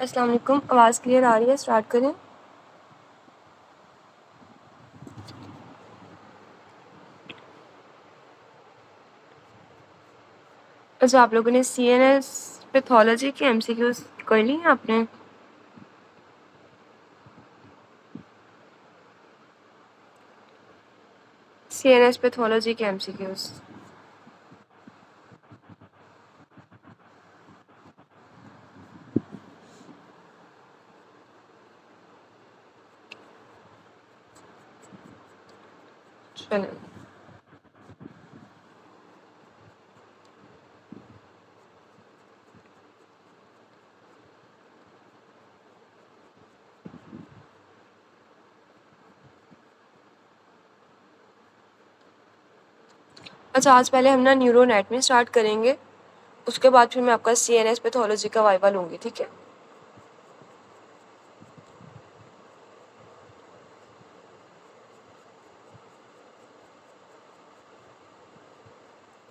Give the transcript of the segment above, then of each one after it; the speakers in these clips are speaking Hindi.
अस्सलाम वालेकुम। आवाज़ क्लियर आ रही है? स्टार्ट करें। अच्छा, आप लोगों ने CNS पैथोलॉजी की MCQs कर ली हैं आपने? CNS पैथोलॉजी के MCQs चलें। अच्छा, आज पहले हम ना न्यूरो एनाटॉमी स्टार्ट करेंगे, उसके बाद फिर मैं आपका CNS पैथोलॉजी का वाइवा लूँगी, ठीक है?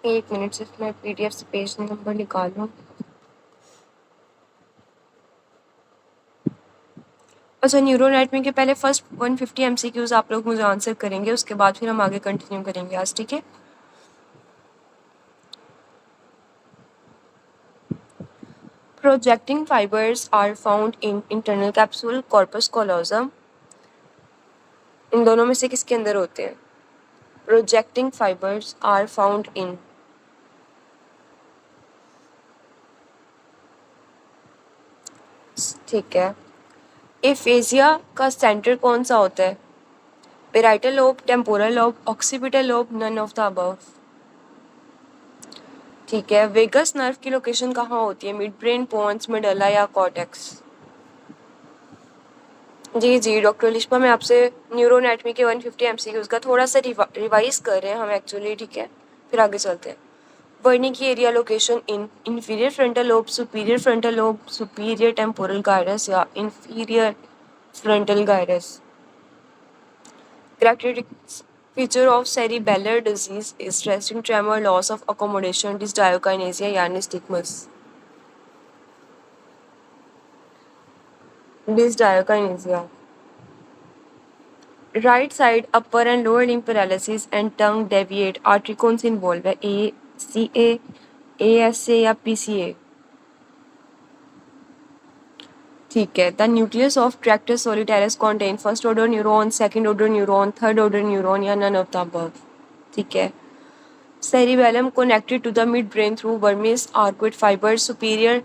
एक मिनट, सिर्फ मैं PDF से पेज नंबर निकाल लूँ। अच्छा, न्यूरो एनाटॉमी के पहले फर्स्ट 150 MCQs आप लोग मुझे आंसर करेंगे, उसके बाद फिर हम आगे कंटिन्यू करेंगे आज, ठीक है? Projecting fibers are found in internal capsule, corpus callosum. इन दोनों में से किसके अंदर होते हैं? Projecting fibers are found in ठीक है। एफेजिया का सेंटर कौन सा होता है? Parietal lobe, temporal lobe, occipital lobe, none of the above. ठीक है। वेगस नर्व की लोकेशन कहाँ होती है? मिड ब्रेन, पोन्स, मेडुला या कॉर्टेक्स? जी डॉक्टर लिशपा, मैं आपसे न्यूरो एनाटॉमी के 150 MCQs का थोड़ा सा रिवाइज कर रहे हैं हम एक्चुअली, ठीक है? फिर आगे चलते हैं। Wernicke area location in inferior frontal lobe, superior frontal lobe, superior temporal gyrus या inferior frontal gyrus? Characteristic feature of cerebellar disease is resting tremor, loss of accommodation, dysdiakinesia या nystagmus. Dysdiakinesia. Right side upper and lower limb paralysis and tongue deviate artery कौन से involve है? ACA, ASA या PCA? ठीक है। The nucleus of Tractus solitarius contain first order neuron, second order neuron, third order neuron या none of the above? ठीक है। Cerebellum connected to the midbrain through vermis arcuate fibers, superior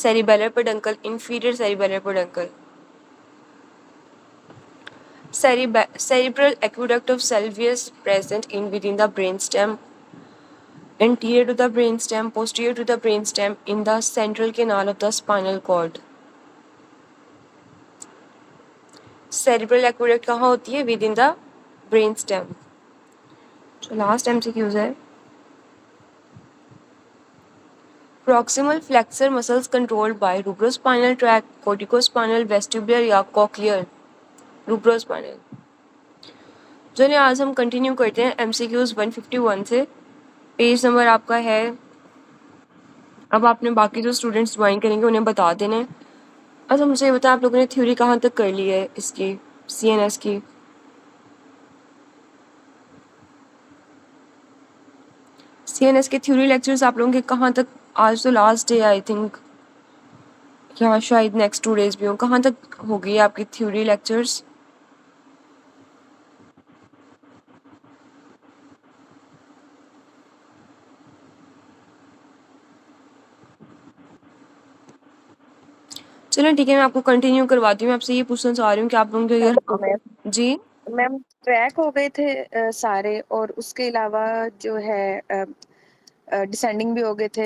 cerebellar peduncle, inferior cerebellar peduncle. Cerebral aqueduct of Sylvius present in within the brainstem, anterior to the brainstem, posterior to the brainstem, in the central canal of the spinal cord. Cerebral aqueduct कहाँ होती है? Within the brainstem. जो लास्ट MCQs है, proximal flexor muscles controlled by rubrospinal tract, corticospinal, vestibular या cochlear? rubrospinal. चलिए आज हम कंटिन्यू करते हैं MCQs 151 से। पेज नंबर आपका है, अब आपने बाकी जो स्टूडेंट्स ज्वाइन करेंगे उन्हें बता देना है। अच्छा मुझे बताया, आप लोगों ने थ्योरी कहाँ तक कर ली है इसकी CNS की? CNS के थ्योरी लेक्चर्स आप लोगों के कहाँ तक? आज तो लास्ट डे आई थिंक, या शायद नेक्स्ट 2 डेज भी हो। कहाँ तक हो गई आपकी थ्योरी लेक्चर्स? चलो ठीक है, मैं आपको कंटिन्यू करवाती हूँ। मैं आपसे ये पूछना चाह रही हूँ कि आप लोगों के अगर जी मैम ट्रैक हो गए थे सारे, और उसके अलावा जो है डिसेंडिंग भी हो गए थे,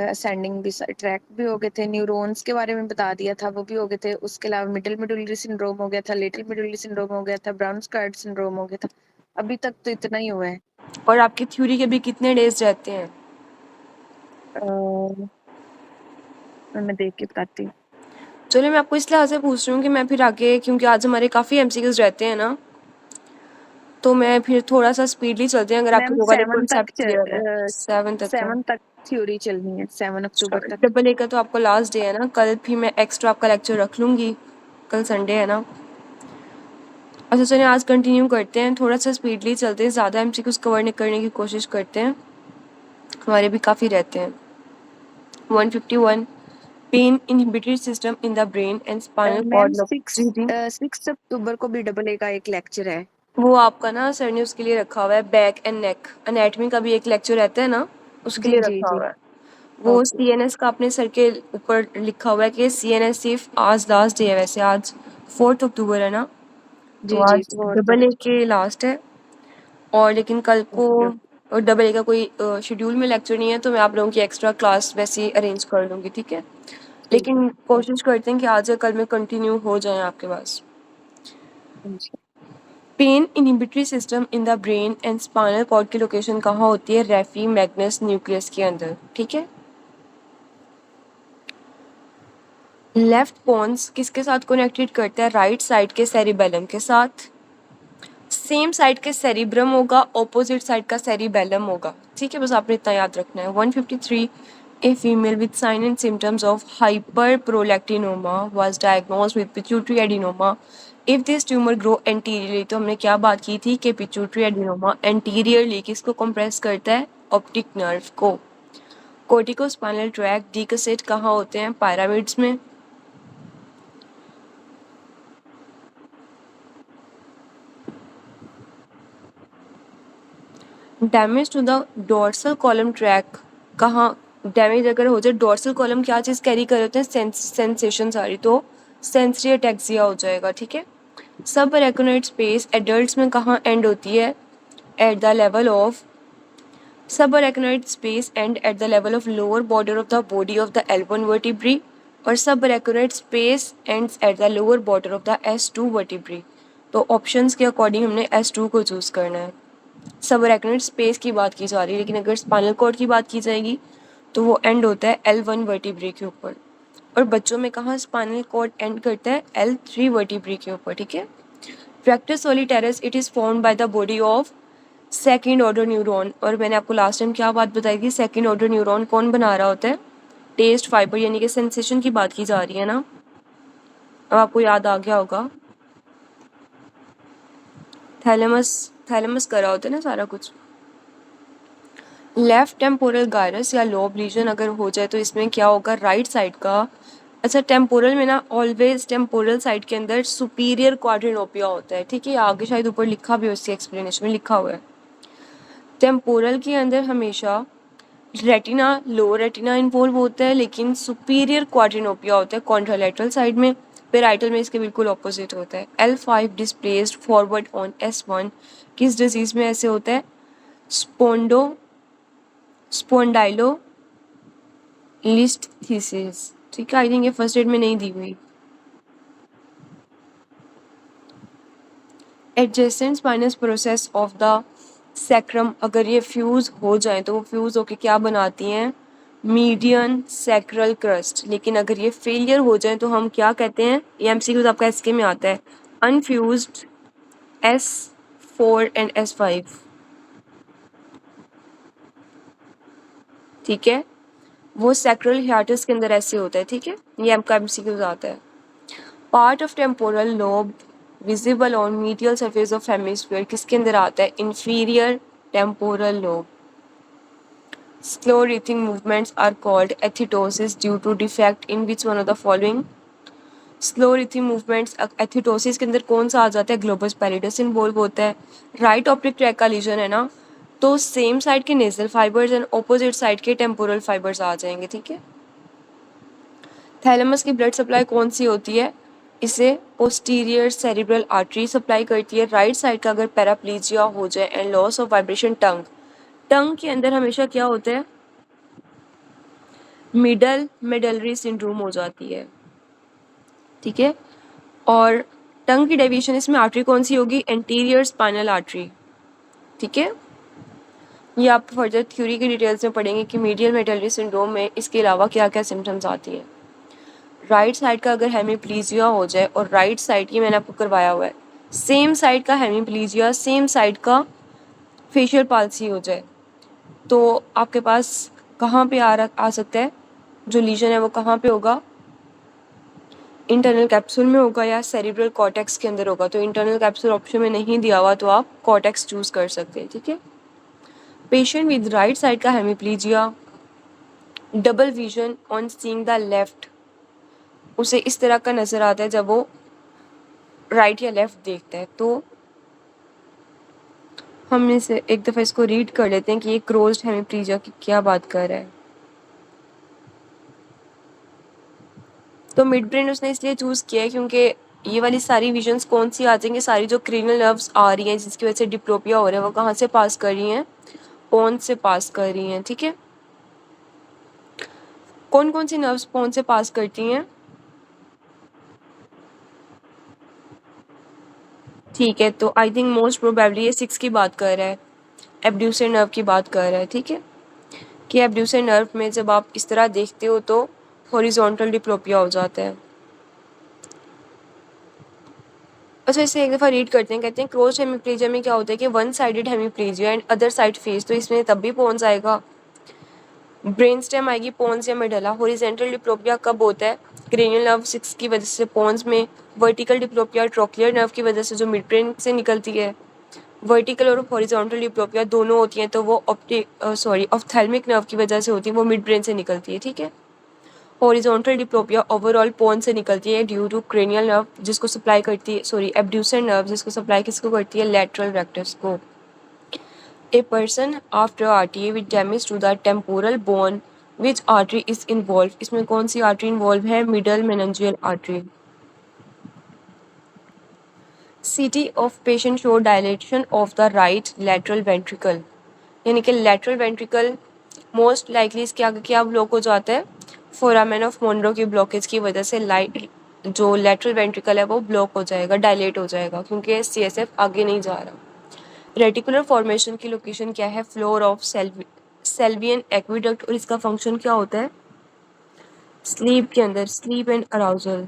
असेंडिंग भी, ट्रैक भी हो गए थे। न्यूरॉन्स के बारे में बता दिया था, वो भी हो गए थे। उसके अलावा मिडिल मिडुलरी सिंड्रोम हो गया था, लिटिल मिडुलरी सिंड्रोम हो गया था, ब्राउन स्क्वार्ट सिंड्रोम हो गया था। अभी तक तो इतना ही हुआ है। और आपकी थ्योरी के भी कितने डेज रहते हैं? मैं देख के बताती हूँ। चलिए मैं आपको इस लिहाज से पूछ रही हूँ कि मैं फिर आगे, क्योंकि आज हमारे काफ़ी MCQs रहते हैं ना, तो मैं फिर थोड़ा सा स्पीडली चलते हैं अगर आपके मैम वो वाले 7 तक कॉन्सेप्ट क्लियर है। 7 तक क्या? 7 तक थ्योरी चलनी है 7 अक्टूबर तक। डबल ए का तो आपको लास्ट डे है ना, कल भी मैं एक्स्ट्रा आपका लेक्चर रख लूँगी, कल संडे है ना। अच्छा चलिए आज कंटिन्यू करते हैं, थोड़ा सा स्पीडली चलते हैं, ज़्यादा एमसीक्यूज कवर करने की कोशिश करते हैं, हमारे भी काफ़ी रहते हैं। 151 pain inhibitory system in the brain and spinal ma'am cord. जी जी 6 अक्टूबर को भी डबल ए का एक लेक्चर है। वो आपका ना सर ने उसके लिए रखा हुआ है, बैक एंड नेक एनेटमी का भी एक लेक्चर रहता है ना, उसके लिए जी जी रखा जी। हुआ है। वो ओके। सीएनएस का अपने सर के ऊपर लिखा हुआ है कि सीएनएस सिर्फ आज लास्ट डे है, वैसे आज 4 अक्टूबर है ना, तो जी जी आज डबल ए के लास्ट है, और लेकिन कल को और डबल ए का कोई शेड्यूल में लेक्चर नहीं है, तो मैं आप लोगों की एक्स्ट्रा क्लास वैसे ही अरेंज कर लूँगी, ठीक है। लेकिन कोशिश करते हैं कि आज या कल में कंटिन्यू हो जाए आपके पास। Pain inhibitory system in the brain and spinal cord की लोकेशन कहाँ होती है, रेफी मैग्नस न्यूक्लियस के अंदर, ठीक है। लेफ्ट पोन्स किसके साथ कनेक्टेड करता है, राइट साइड के सेरिबेलम के साथ। सेम साइड के सेरिब्रम होगा, ऑपोजिट साइड का सेरिबेलम होगा, ठीक है, बस आपने इतना याद रखना है। 153 a female with sign and symptoms of hyperprolactinoma was diagnosed with pituitary adenoma if this tumour grow anteriorly. तो हमने क्या बात की थी कि पिट्यूटरी एडिनोमा एंटीरियरली किसको कंप्रेस करता है, ऑप्टिक नर्व को। कोर्टिकोस्पाइनल ट्रैक्ट डिकसेट कहाँ होते हैं, पिरामिड्स में। Damage to the dorsal column track कहाँ, डैमेज अगर हो जाए डोर्सल कॉलम, क्या चीज़ कैरी कर होते हैं, सेंसेशन सारी, तो सेंसरी अटैक्सिया हो जाएगा, ठीक है। सब अरेकनोइड स्पेस एडल्ट्स में कहाँ एंड होती है, at the level of subarachnoid space and at the level of lower border of the body of the L1 vertebrae, और subarachnoid space ends at the lower border of the S2 vertebrae। तो ऑप्शंस के अकॉर्डिंग हमने S2 को चूज करना है। subarachnoid स्पेस की बात की जा रही है, लेकिन अगर स्पाइनल कॉर्ड की बात की जाएगी तो वो एंड होता है L1 वर्टिब्रे के ऊपर, और बच्चों में कहाँ स्पाइनल कॉर्ड एंड करता है, L3 वर्टिब्रे के ऊपर, ठीक है। Tractus solitarius it is formed by the body of second order neuron, और मैंने आपको लास्ट टाइम क्या बात बताई थी, सेकेंड ऑर्डर न्यूरॉन कौन बना रहा होता है, टेस्ट फाइबर यानी कि सेंसेशन की बात की जा रही है ना, अब आपको याद आ गया होगा, थैलेमस थैलेमस करा होता है ना सारा कुछ। लेफ्ट टेम्पोरल गायरस या लोब लीजन अगर हो जाए तो इसमें क्या होगा, राइट साइड का। अच्छा टेम्पोरल में ना ऑलवेज टेम्पोरल साइड के अंदर सुपीरियर क्वाड्रिनोपिया होता है, ठीक है, आगे शायद ऊपर लिखा भी हो, इसकी एक्सप्लेनेशन में लिखा हुआ है। टेम्पोरल के अंदर हमेशा रेटिना, लोअर रेटिना इन्वॉल्व होता है, लेकिन सुपीरियर क्वाड्रिनोपिया होता है कॉन्ट्रालैटरल साइड में। पेराइटल में इसके बिल्कुल ऑपोजिट होता है। L5 displaced forward on S1 किस डिजीज में ऐसे होता है, स्पोंडाइलो लिस्थीसिस, ठीक है, आई थिंक ये फर्स्ट एड में नहीं दी हुई। Adjacent spinous process of the sacrum अगर ये फ्यूज हो जाए तो वो फ्यूज होके क्या बनाती हैं, मीडियन सैक्रल क्रस्ट, लेकिन अगर ये फेलियर हो जाए तो हम क्या कहते हैं, ये एमसीक्यूज आपका एसके में आता है, अनफ्यूज्ड S4 एंड S5, ठीक है, वो सैक्रल हियाटस के अंदर ऐसे होता है, ठीक है, ये आपका एमसीक्यूज आता है। Part of temporal lobe visible on medial surface of hemisphere किसके अंदर आता है, inferior temporal lobe. Slow breathing movements are called ethetosis due to defect in which one of the following? Slow writhing movements athetosis के अंदर कौन सा आ जाता है, ग्लोबस पैलिडस इन्वॉल्व होता है। राइट ऑप्टिक ट्रैक का लीजन है ना, तो सेम साइड के nasal fibres and opposite side के टेम्पोरल फाइबर्स आ जाएंगे, ठीक है। थैलेमस की ब्लड सप्लाई कौन सी होती है, इसे पोस्टीरियर सेरिब्रल आर्टरी सप्लाई करती है। राइट साइड का अगर पैराप्लीजिया हो जाए एंड लॉस ऑफ वाइब्रेशन टंग, टंग के अंदर हमेशा क्या होता है, मिडल मेडलरी सिंड्रोम हो जाती है, ठीक है। और टंग की डेविएशन इसमें आर्टरी कौन सी होगी, एंटीरियर स्पाइनल आर्टरी, ठीक है। ये आप फर्दर थ्योरी की डिटेल्स में पढ़ेंगे कि मीडियल मेडलरी सिंड्रोम में इसके अलावा क्या क्या सिम्टम्स आती हैं। राइट साइड का अगर हेमीप्लीजिया हो जाए, और राइट साइड की मैंने आपको करवाया हुआ है, सेम साइड का हेमीप्लीजिया, सेम साइड का फेशियल पाल्सी हो जाए, तो आपके पास कहाँ पे आ सकता है, जो लीजन है वो कहाँ पे होगा, इंटरनल कैप्सूल में होगा या सेरिब्रल कॉर्टेक्स के अंदर होगा। तो इंटरनल कैप्सूल ऑप्शन में नहीं दिया हुआ तो आप कॉर्टेक्स चूज कर सकते हैं, ठीक है। पेशेंट विद राइट साइड का hemiplegia, double vision on seeing the left, उसे इस तरह का नजर आता है जब वो राइट या लेफ्ट देखता है। तो हम इसे एक दफ़ा इसको रीड कर लेते हैं कि ये क्रोज्ड हेमिप्लीजिया की क्या बात कर रहा है। तो मिड ब्रेन उसने इसलिए चूज़ किया है क्योंकि ये वाली सारी विजन्स कौन सी आ जाएंगी, सारी जो क्रीनियल नर्व्स आ रही हैं जिसकी वजह से डिप्लोपिया हो रहा है वो कहाँ से पास कर रही हैं, पोन्स से पास कर रही हैं, ठीक है। कौन कौन सी नर्व्स पोन्स से पास करती हैं, ठीक है। तो आई थिंक मोस्ट प्रोबेबली ये 6 की बात कर रहा है, एब्ड्यूसर नर्व की बात कर रहा है, ठीक है, कि एब्ड्यूसर नर्व में जब आप इस तरह देखते हो तो हॉरिजॉन्टल डिप्लोपिया हो जाता है। अच्छा, इसे एक दफ़ा रीड करते हैं। कहते हैं क्रोज्ड हेमिप्लीजिया में क्या होता है कि one sided hemiplegia and other side face, तो इसमें तब भी पोन्स आएगा, ब्रेन स्टेम आएगी, पोन्स या मेडला। हॉरिजॉन्टल डिप्लोपिया कब होता है, क्रेनियल नर्व 6 की वजह से पोन्स में, वर्टिकल डिप्लोपिया ट्रोक्लियर नर्व की वजह से जो मिड ब्रेन से निकलती है। वर्टिकल और हॉरिजॉन्टल डिप्लोपिया दोनों होती हैं तो वो ऑप्थेल्मिक नर्व की वजह से होती है, वो मिड ब्रेन से निकलती है, ठीक है। हॉरिजॉन्टल डिप्लोपिया ओवरऑल पोन से निकलती है ड्यू टू क्रेनियल नर्व जिसको सप्लाई करती है, एब्ड्यूसर नर्व जिसको सप्लाई किसको करती है, लैटरल रेक्टस को। A person after RTA with damage to the temporal bone, which artery is involved? इसमें कौन सी आर्टरी इन्वॉल्व है, middle meningeal artery. CT of patient show dilation of the right lateral ventricle, यानी कि lateral ventricle मोस्ट लाइकली इसके आगे क्या ब्लॉक हो जाता है, फोरामेन ऑफ मोनरो की ब्लॉकेज की वजह से जो lateral ventricle है वो ब्लॉक हो जाएगा, डायलेट हो जाएगा क्योंकि CSF आगे नहीं जा रहा। रेटिकुलर फॉर्मेशन की लोकेशन क्या है, फ्लोर ऑफ सेल्वियन एक्विडक्ट, और इसका फंक्शन क्या होता है, स्लीप के अंदर, sleep and arousal.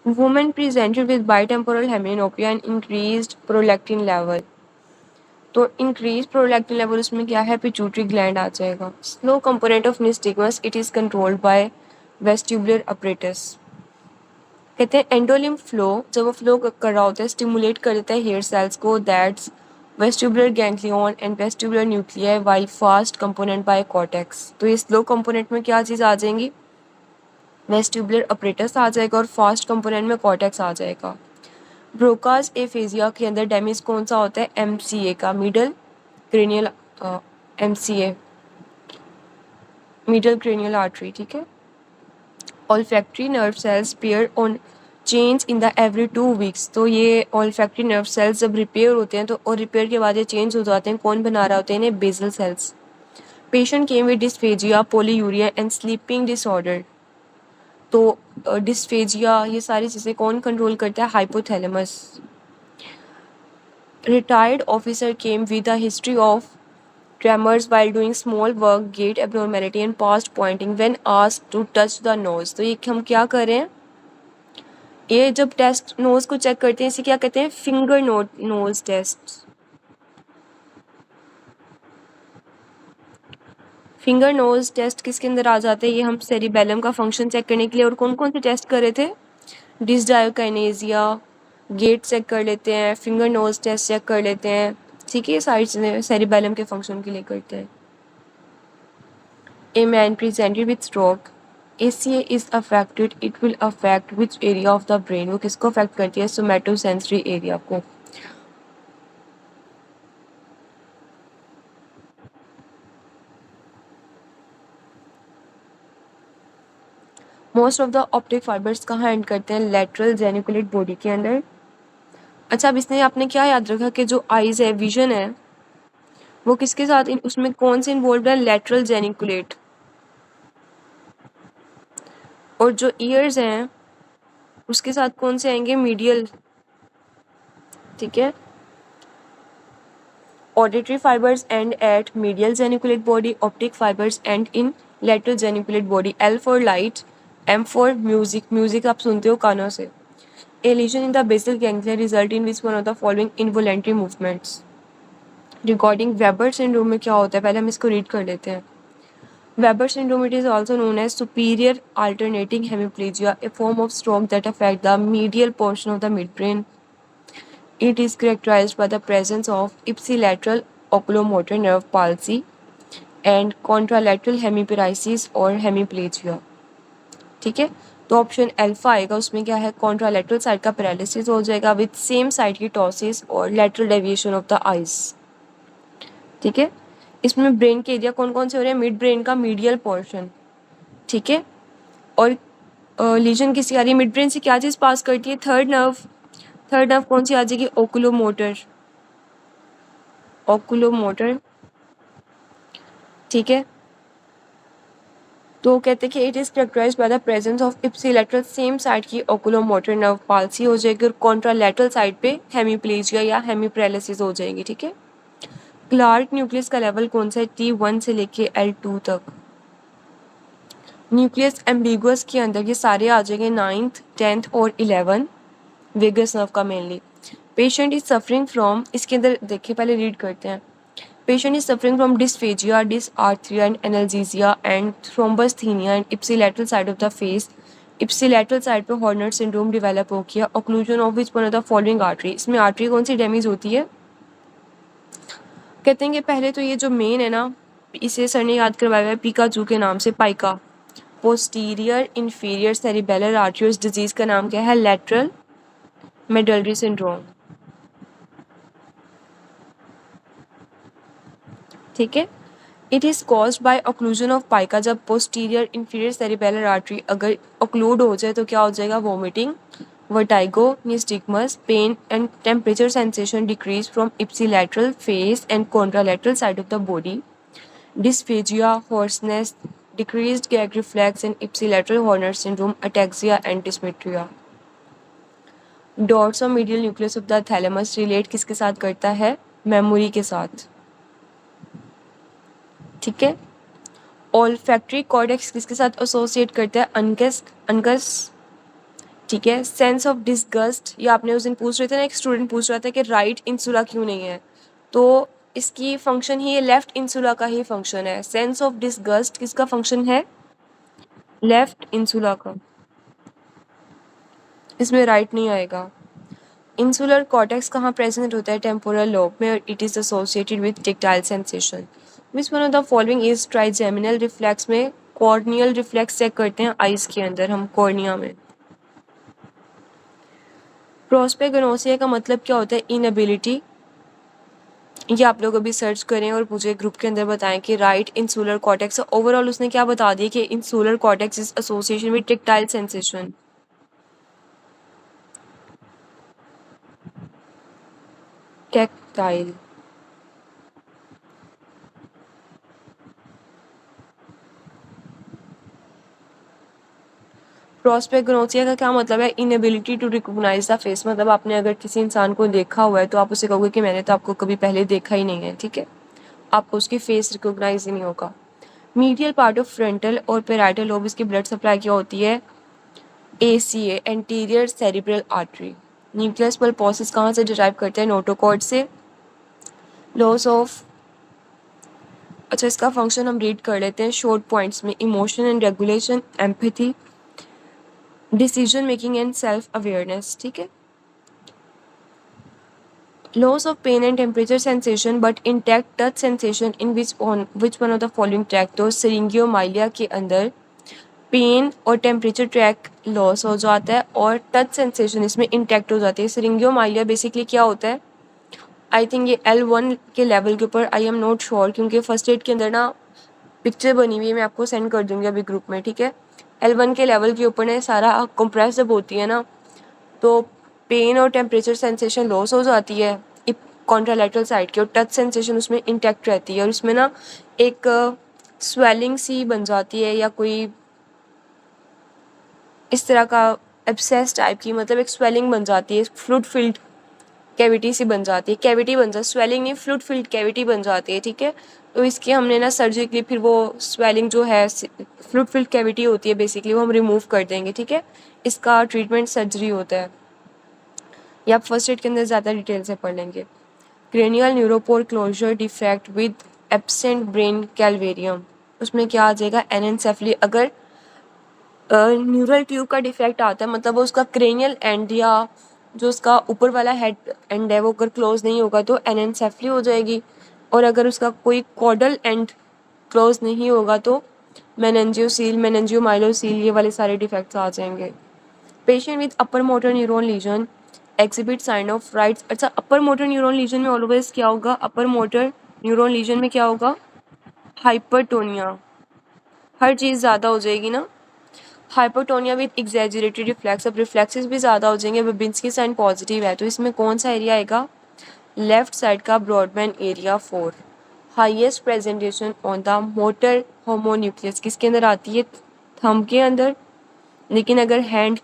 Women presented with bitemporal hemianopia and increased prolactin level, तो इंक्रीज प्रोलैक्टिन लेवल उसमें क्या है, पिट्यूटरी ग्लैंड आ जाएगा। Slow component of nystagmus, it is controlled by vestibular apparatus. कहते हैं एंडोलिम्फ फ्लो, जब वो फ्लो कर रहा होता है स्टिमुलेट कर देता है हेयर सेल्स को, that's vestibular ganglion and vestibular nuclei, while fast component by cortex. तो ये स्लो कंपोनेंट में क्या चीज़ आ जाएंगी, वेस्टिबुलर अपरेटस आ जाएगा, और फास्ट कंपोनेंट में कॉर्टेक्स आ जाएगा। ब्रोकास एफेजिया के अंदर डैमेज कौन सा होता है, MCA का, middle cranial MCA, middle cranial artery, ठीक है। olfactory nerve cells pair on change in the every 2 weeks, तो ये olfactory nerve cells जब रिपेयर होते हैं तो और रिपेयर के बाद ये चेंज हो जाते हैं, कौन बना रहा होता है इन्हें, basal cells. Patient came with dysphagia, polyuria and sleeping disorder, तो डिस्फेजिया ये सारी चीज़ें कौन कंट्रोल करता है, hypothalamus. Retired officer came with a history of tremors while doing small work, gait abnormality and past pointing when asked to touch the nose, तो ये हम क्या कर रहे हैं, ये जब टेस्ट नोज को चेक करते हैं इसे क्या कहते हैं, finger nose test. Finger nose test किसके अंदर आ जाते हैं, ये हम सेरिबेलम का फंक्शन चेक करने के लिए, और कौन कौन से टेस्ट कर रहे थे, डिसडायोकाइनेसिया, गेट चेक कर लेते हैं, फिंगर नोज टेस्ट चेक कर लेते हैं, ठीक है। ये सारी चीज़ें सेरिबेलम के फंक्शन के लिए करते हैं। A man presented with stroke, ACA is affected, it will affect which area of the brain, वो किसको affect करती है, somatosensory area को। Most of the optic fibres कहाँ एंड करते हैं, लेटरल जेनिकुलेट बॉडी के अंदर। अच्छा, अब इसने आपने क्या याद रखा कि जो आईज है, विजन है, वो किसके साथ उसमें कौन से इन्वॉल्व है, लेटरल जेनिकुलेट, और जो ईयर्स हैं उसके साथ कौन से आएंगे, मीडियल, ठीक है। Auditory fibers end at medial geniculate body, optic fibers end in lateral geniculate body. L for light, M for music, music आप सुनते हो कानों से, A lesion in the basal ganglia result in which one of the following involuntary movements. Regarding Weber syndrome में क्या होता है, पहले हम इसको रीड कर लेते हैं. Weber syndrome, it is also known as superior alternating hemiplegia, a form of stroke that affects the medial portion of the midbrain. It is characterized by the presence of ipsilateral oculomotor nerve palsy and contralateral hemiparesis or hemiplegia. ठीक है, तो ऑप्शन अल्फा आएगा, उसमें क्या है, कॉन्ट्रालेटरल साइड का पैरालिसिस हो जाएगा विद सेम साइड की टॉसिस और lateral deviation of the eyes. ठीक है, इसमें ब्रेन के एरिया कौन कौन से हो रहे हैं, मिड ब्रेन का मीडियल पोर्शन. ठीक है, और लीजन किसी आ रही है मिड ब्रेन से, क्या चीज़ पास करती है, थर्ड नर्व कौन सी आ जाएगी, ओकुलोमोटर. ठीक है, तो कहते हैं कि it is characterized by the presence of ipsilateral same side की ओकुलोमोटर नर्व पाल्सी हो जाएगी और कॉन्ट्रालैटरल साइड पे हेमीप्लेजिया या हेमीपैरालिसिस हो जाएगी. ठीक है, क्लार्क न्यूक्लियस का लेवल कौन सा है, T1 से लेके L2 तक. न्यूक्लियस एम्बिगुअस के अंदर ये सारे आ जाएंगे 9th 10th और 11 वेगस नर्व का mainly. Patient is suffering from, इसके अंदर देखिए पहले रीड करते हैं. Patient is suffering from dysphagia, dysarthria and analgesia and thrombasthenia and ipsilateral side of the face. Ipsilateral side पे हॉर्नर सिंड्रोम डेवलप हो गया. Occlusion of which one of the following artery. इसमें आर्टरी कौन सी डैमेज होती है, कहते हैं कि पहले तो ये जो मेन है ना, इसे सर ने याद करवाया है पिकाचू के नाम से, PICA. Posterior inferior cerebellar artery. इस डिजीज का नाम क्या है, लेटरल मेडलरी सिंड्रोम. ठीक है, it is caused by occlusion of PICA. जब पोस्टीरियर इंफीरियर सेरिबेलर आर्टरी अगर ऑक्लूड हो जाए तो क्या हो जाएगा, vomiting, vertigo, nystagmus, pain and temperature sensation decrease from ipsilateral face and contralateral side of the body. Dysphagia, hoarseness, decreased gag reflex and ipsilateral Horner syndrome, ataxia and dysmetria. Dots of medial nucleus of the thalamus relate किसके साथ करता है, मेमोरी के साथ. ठीक है, ऑल्फैक्टरी कॉर्टेक्स किसके साथ एसोसिएट करता है, अनकस. ठीक है, सेंस ऑफ डिसगस्ट, ये आपने उस दिन पूछ रहे थे ना, एक स्टूडेंट पूछ रहा था कि राइट इंसुला क्यों नहीं है, तो इसकी फंक्शन ही लेफ्ट इंसुला का ही फंक्शन है. सेंस ऑफ डिसगस्ट किसका फंक्शन है, लेफ्ट इंसुला का, इसमें राइट नहीं आएगा. इंसुलर कॉर्टेक्स कहाँ प्रेजेंट होता है, टेम्पोरल लोब में, और it is associated with tactile sensation. Which one of the following is trigeminal reflex में, कॉर्नियल रिफ्लेक्स चेक करते हैं आइज के अंदर हम, कॉर्निया में. प्रोस्पेगनोसिया का मतलब क्या होता है, इनएबिलिटी. ये आप लोग अभी सर्च करें और मुझे ग्रुप के अंदर बताएं कि राइट इंसुलर कॉर्टेक्स. ओवरऑल उसने क्या बता दिया कि insular cortex is association with tactile sensation. Tactile, prosopagnosia का क्या मतलब है, inability to recognise the face. मतलब आपने अगर किसी इंसान को देखा हुआ है तो आप उसे कहोगे कि मैंने तो आपको कभी पहले देखा ही नहीं है. ठीक है, आपको उसकी फेस रिकॉग्नाइज ही नहीं होगा. मीडियल पार्ट ऑफ फ्रंटल और पेराइटल लोब, इसकी ब्लड सप्लाई क्या होती है, ACA, anterior cerebral artery. Nucleus pulposus कहाँ से डिराइव करते हैं, नोटोकॉर्ड से. लॉस ऑफ, अच्छा इसका फंक्शन हम रीड कर लेते हैं शॉर्ट पॉइंट्स में. Emotion and regulation, empathy, decision making and self awareness. ठीक है, loss of pain and temperature sensation but intact touch sensation in which one of the following tract. तो सिरिंगियोमाइलिया के अंदर पेन और टेम्परेचर ट्रैक लॉस हो जाता है और टच सेंसेशन इसमें इंटैक्ट हो जाती है. सिरिंगियोमाइलिया बेसिकली क्या होता है, आई थिंक ये L1 के लेवल के ऊपर, आई एम नॉट श्योर, क्योंकि फर्स्ट एड के अंदर ना पिक्चर बनी हुई है, मैं आपको सेंड कर दूंगी अभी ग्रुप में. ठीक है, L1 के लेवल के ऊपर ने सारा कंप्रेस जब होती है ना, तो पेन और टेम्परेचर सेंसेशन लॉस हो जाती है कॉन्ट्रालैटरल साइड की, और टच सेंसेशन उसमें इंटैक्ट रहती है, और उसमें ना एक स्वेलिंग सी बन जाती है या कोई इस तरह का एब्सेस टाइप की, मतलब एक स्वेलिंग बन जाती है, फ्लूइड फिल्ड कैविटी सी बन जाती है, कैविटी बन जाती, स्वेलिंग नहीं, फ्लूइड फिल्ड कैविटी बन जाती है. ठीक है, तो इसकी हमने ना सर्जिकली फिर वो स्वेलिंग जो है, फ्लूइड फिल्ड कैविटी होती है बेसिकली, वो हम रिमूव कर देंगे. ठीक है, इसका ट्रीटमेंट सर्जरी होता है. या आप फर्स्ट एड के अंदर ज़्यादा डिटेल से पढ़ लेंगे। Cranial neuropore closure defect with absent brain calvarium, उसमें क्या आ जाएगा, एनेंसेफली। अगर न्यूरल ट्यूब का डिफेक्ट आता है मतलब उसका क्रेनियल एंड या जो उसका ऊपर वाला हेड एंड है वो अगर क्लोज नहीं होगा तो एनेंसेफली हो जाएगी, और अगर उसका कोई कॉडल एंड क्लोज नहीं होगा तो मेनिंजियोसील, मेनिंजियोमाइलोसील, ये वाले सारे डिफेक्ट्स आ जाएंगे। Patient with upper motor neuron lesion exhibit sign of rights. अच्छा, अपर मोटर न्यूरॉन लीजन में ऑलवेज क्या होगा, अपर मोटर न्यूरॉन लीजन में क्या होगा, हाइपरटोनिया, हर चीज़ ज़्यादा हो जाएगी ना। हाइपोटोनिया विद एग्जैजरेटेड रिफ्लेक्स, अब रिफ्लेक्सेस भी ज़्यादा हो जाएंगे। बेबिंस्की साइन पॉजिटिव है तो इसमें कौन सा एरिया आएगा, लेफ्ट साइड का Brodmann area 4। Highest presentation on the motor homunculus किसके अंदर आती है, थंब के अंदर, लेकिन अगर हैंड्स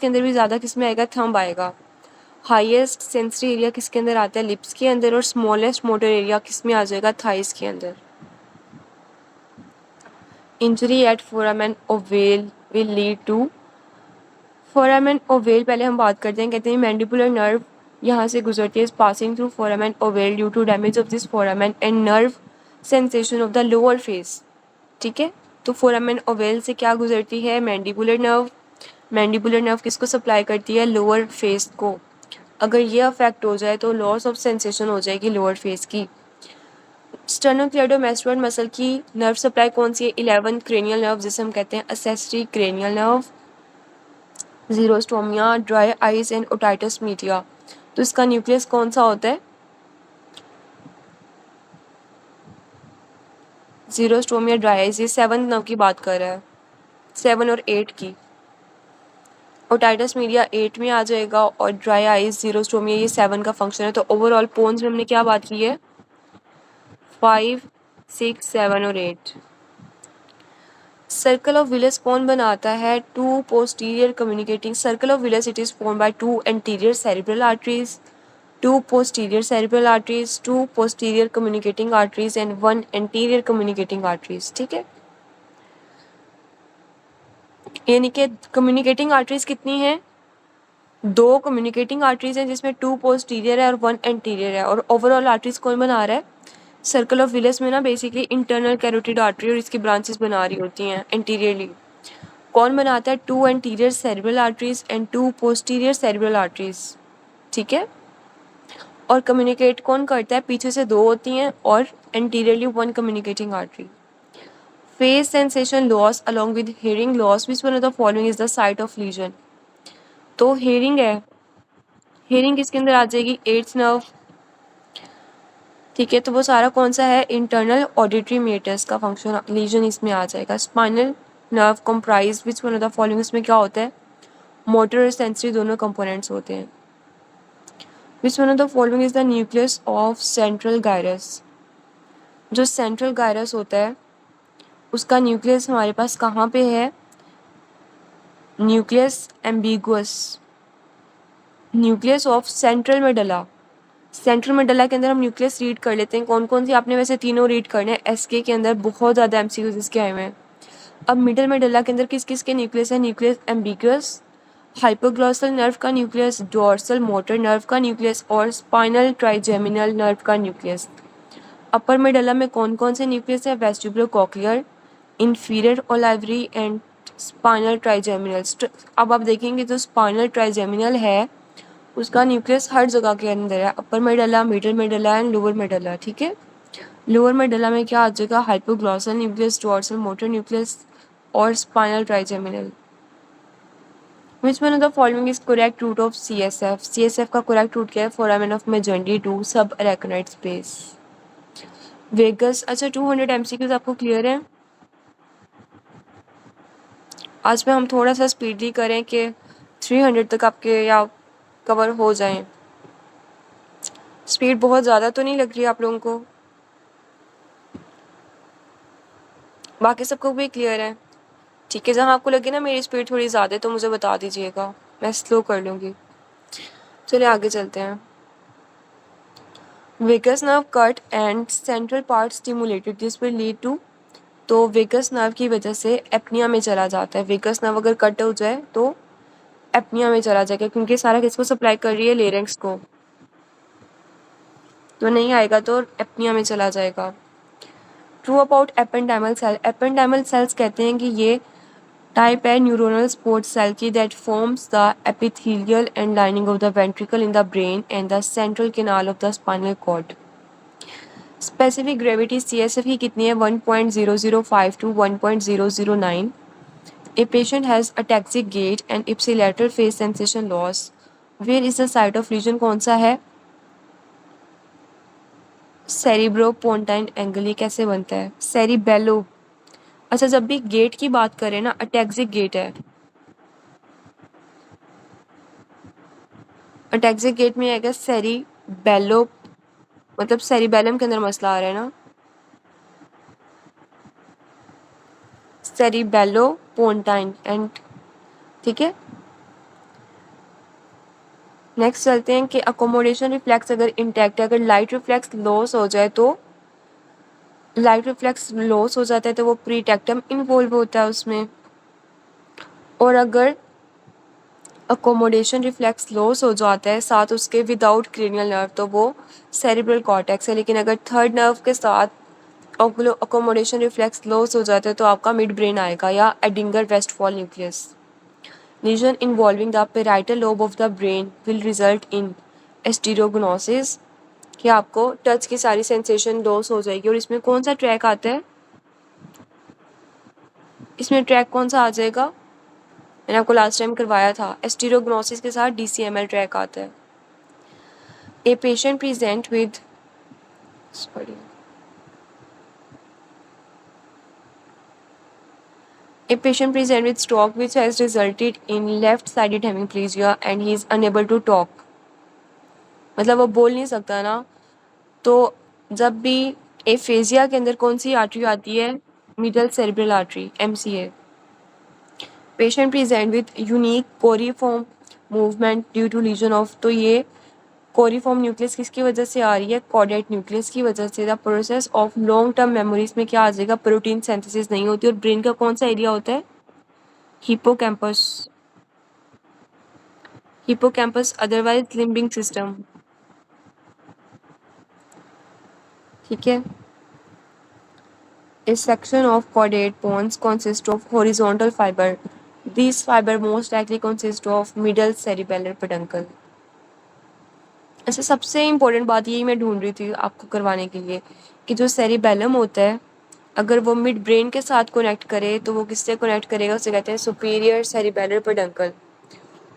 के अंदर भी ज़्यादा किस में आएगा, थंब आएगा। हाईएस्ट सेंसरी एरिया किसके अंदर आता है, लिप्स के अंदर, और स्मॉलेस्ट मोटर एरिया किस में आ जाएगा, थाइस के अंदर। Injury at foramen ovale will lead to, foramen ovale पहले हम बात करते हैं, कहते हैं मैंडिबुलर नर्व यहाँ से गुजरती है, passing through foramen ovale due to damage of this foramen and nerve sensation of the lower face. ठीक है, तो फोरामेन ओवेल से क्या गुजरती है, मैंडिबुलर नर्व। मैंडिबुलर नर्व किसको सप्लाई करती है, लोअर फेस को। अगर ये अफेक्ट हो जाए तो लॉस ऑफ सेंसेशन हो जाएगी लोअर फेस की। स्टर्नोक्लेडोमास्टोइड मसल की नर्व सप्लाई कौन सी है, 11 क्रेनियल नर्व जिसे हम कहते हैं accessory cranial nerve. Xerostomia, dry eyes and otitis media, तो इसका न्यूक्लियस कौन सा होता है, जीरोस्टोमिया, ड्राई आइज, ये 7 नर्व की बात कर रहा है, 7 और 8 की। ओटाइटस मीडिया 8 में आ जाएगा और ड्राई आइज, जीरोस्टोमिया ये 7 का फंक्शन है। तो ओवरऑल पोन्स में हमने क्या बात की है, 5, 6, 7 और 8। सर्कल ऑफ विलियस कौन बनाता है, 2 posterior communicating circle of Willis, it is form by 2 anterior cerebral arteries, 2 posterior cerebral arteries, 2 posterior communicating arteries and 1 anterior communicating arteries। ठीक है, यानी कि कम्युनिकेटिंग आर्टरीज कितनी हैं, 2 कम्युनिकेटिंग आर्टरीज हैं जिसमें 2 पोस्टीरियर है और 1 एंटीरियर है। और ओवरऑल आर्टरीज कौन बना रहा है, सर्कल ऑफ विलियस में ना बेसिकली इंटरनल कैरोटिड आर्टरी और इसकी ब्रांचेस बना रही होती हैं एंटीरियरली। कौन बनाता है, 2 anterior cerebral arteries and 2 posterior cerebral arteries. ठीक है, और कम्युनिकेट कौन करता है, पीछे से 2 होती हैं और anteriorly 1 communicating artery. Face sensation loss along with hearing loss, which one of the following is the site of legion. तो हियरिंग है, हियरिंग किसके अंदर आ जाएगी, 8th नर्व। ठीक है, तो वो सारा कौन सा है, इंटरनल ऑडिटरी मेटर्स का फंक्शन लीजन इसमें आ जाएगा। Spinal nerve comprise which one of the following, इसमें क्या होता है, मोटर और सेंसरी दोनों कंपोनेंट्स होते हैं। Which one of the following is the nucleus of central gyrus. जो सेंट्रल गायरस होता है उसका न्यूक्लियस हमारे पास कहाँ पे है, nucleus ambiguous, nucleus of central medulla. Central medulla के अंदर हम न्यूक्लियस रीड कर लेते हैं, कौन कौन सी, आपने वैसे तीनों रीड करने हैं, एसके के अंदर बहुत ज़्यादा एमसीक्यूज इसके आए हुए हैं। अब मिडल मेडुला के अंदर किस किस के न्यूक्लियस है, न्यूक्लियस एम्बिगुअस, हाइपोग्लॉसल नर्व का न्यूक्लियस, डोर्सल मोटर नर्व का न्यूक्लियस और स्पाइनल ट्राइजेमिनल नर्व का न्यूक्लियस। अपर मेडुला में कौन कौन से न्यूक्लियस है, vestibulo cochlear, inferior olivary and spinal trigeminal. अब आप देखेंगे जो स्पाइनल ट्राइजेमिनल है उसका न्यूक्लियस हर जगह के अंदर है, upper medulla, middle medulla and lower medulla. ठीक है, लोअर मेडुला में क्या आ जाएगा, hypoglossal nucleus, dorsal motor nucleus और spinal trigeminal. Which one of the following is correct route of CSF। CSF का करेक्ट रूट क्या है, फोरामेन ऑफ मेजेंडी 2 सब अरेकनोइड स्पेस। वेगस, अच्छा 200 MCQs आपको क्लियर है। आज में हम थोड़ा सा स्पीडली करें कि 300 तक आपके या कवर हो जाएं। स्पीड बहुत ज़्यादा तो नहीं लग रही आप लोगों को, बाकी सबको भी क्लियर है। ठीक है, जहाँ आपको लगे ना मेरी स्पीड थोड़ी ज़्यादा है तो मुझे बता दीजिएगा, मैं स्लो कर लूँगी। चलिए आगे चलते हैं। Vagus nerve cut and central part stimulated, this will lead to, तो वेगस नर्व की वजह से एपनिया में चला जाता है। वेगस नर्व अगर कट हो जाए तो एपनिया में चला जाएगा, क्योंकि सारा किसको सप्लाई कर रही है, लेरिंग्स को। तो नहीं आएगा तो एपनिया में चला जाएगा। True about ependymal cell, ependymal cells कहते हैं कि ये टाइप है न्यूरोनल स्पोर्ट सेल की that forms the epithelial and lining of the ventricle in the brain and the central canal of the spinal cord. Specific gravity CSF की कितनी है, 1.0052 to 1.009। A patient has ataxic gait and ipsilateral face sensation loss. Where is the site of lesion, कौन सा है, सेरिब्रोपोंटाइन एंगल। ये कैसे बनता है, सेरिबेलो। अच्छा, जब भी गेट की बात करें ना, अटैक्सिक गेट है, अटैक्सिक गेट में आएगा सेरिबेलो, मतलब सेरिबेलम के अंदर मसला आ रहा है ना, सेरिबेलो पोंटाइन एंड। ठीक है, नेक्स्ट चलते हैं कि अकोमोडेशन रिफ्लेक्स अगर इंटैक्ट है, अगर लाइट रिफ्लेक्स लॉस हो जाए तो, लाइट रिफ्लेक्स लॉस हो जाता है तो वो प्रीटेक्टम इन्वॉल्व होता है उसमें। और अगर अकोमोडेशन रिफ्लेक्स लॉस हो जाता है साथ उसके विदाउट क्रेनियल नर्व, तो वो सेरिब्रल कॉर्टेक्स है। लेकिन अगर थर्ड नर्व के साथ अकोमोडेशन रिफ्लेक्स लॉस हो जाता है तो आपका मिड ब्रेन आएगा या Edinger Westphal nucleus. Lesion involving the parietal lobe of the brain will result in astereognosis, कि आपको टच की सारी सेंसेशन लॉस हो जाएगी। और इसमें कौन सा ट्रैक आता है, इसमें ट्रैक कौन सा आ जाएगा, मैंने आपको लास्ट टाइम करवाया था, एस्टेरोग्नोसिस के साथ DCML ट्रैक आता है। A patient present with A patient present with stroke which has resulted in left-sided hemiplegia and he is unable to talk, मतलब वो बोल नहीं सकता ना। तो जब भी एफेजिया के अंदर कौन सी आर्टरी आती है, middle cerebral artery, MCA। Patient present with unique choreiform movement due to lesion of, तो ये कोरिफॉर्म न्यूक्लियस किसकी वजह से आ रही है, कॉर्डेट न्यूक्लियस की वजह से। The process of long term memories में क्या आ जाएगा, प्रोटीन सिंथेसिस नहीं होती। और ब्रेन का कौन सा एरिया होता है, hippocampus, hippocampus otherwise limbic system. ठीक है, A section of caudate bones consists of horizontal fiber. These fiber most likely consist of middle cerebellar peduncle. अच्छा, सबसे इम्पोर्टेंट बात यही मैं ढूंढ रही थी आपको करवाने के लिए, कि जो सेरिबेलम होता है अगर वो मिड ब्रेन के साथ कनेक्ट करे तो वो किससे कनेक्ट करेगा, उसे कहते हैं सुपीरियर सेरिबेलर पेडंकल।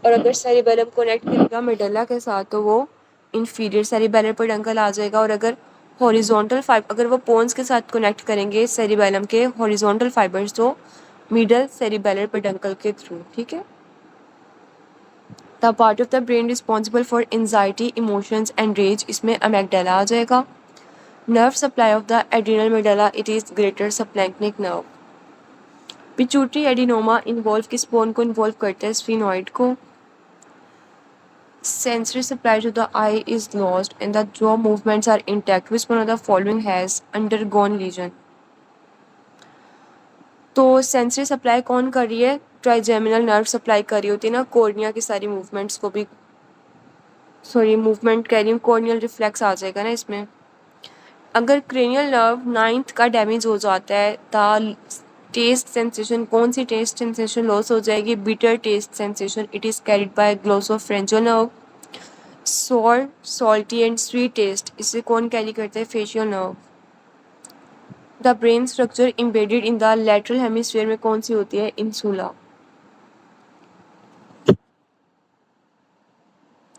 और अगर सेरिबेलम कनेक्ट करेगा मेडुला के साथ तो वो इंफीरियर सेरिबेलर पेडंकल आ जाएगा। और अगर हॉरिजॉन्टल फाइबर, अगर वो पोन्स के साथ कनेक्ट करेंगे सेरिबेलम के हॉरिजॉन्टल फाइबर्स, तो मिडल सेरिबेलर पेडंकल के थ्रू। ठीक है, the part of the brain responsible for anxiety, emotions and rage, इसमें अमेगडाला आ जाएगा। Nerve supply of the adrenal medulla, it is greater splanchnic nerve. Pituitary adenoma involve किस बोन को इन्वॉल्व करता है, स्फीनॉइड को। Sensory supply to the eye is lost and the jaw movements are intact. Which one of the following has undergone lesion? तो सेंसरी सप्लाई कौन कर रही है, ट्राइजेमिनल नर्व सप्लाई कर रही होती है ना, कॉर्निया की सारी मूवमेंट्स को भी, सॉरी मूवमेंट कह रही हूँ, कॉर्नियल रिफ्लेक्स आ जाएगा ना इसमें। अगर क्रेनियल नर्व 9th का डैमेज हो जाता है, द टेस्ट सेंसेशन, कौन सी टेस्ट सेंसेशन लॉस हो जाएगी, bitter taste sensation, it is carried by glossopharyngeal nerve. Sour, salty and sweet taste, इसे कौन कैरी करता है, facial nerve. The brain structure embedded in the lateral hemisphere में कौन सी होती है, इंसुला।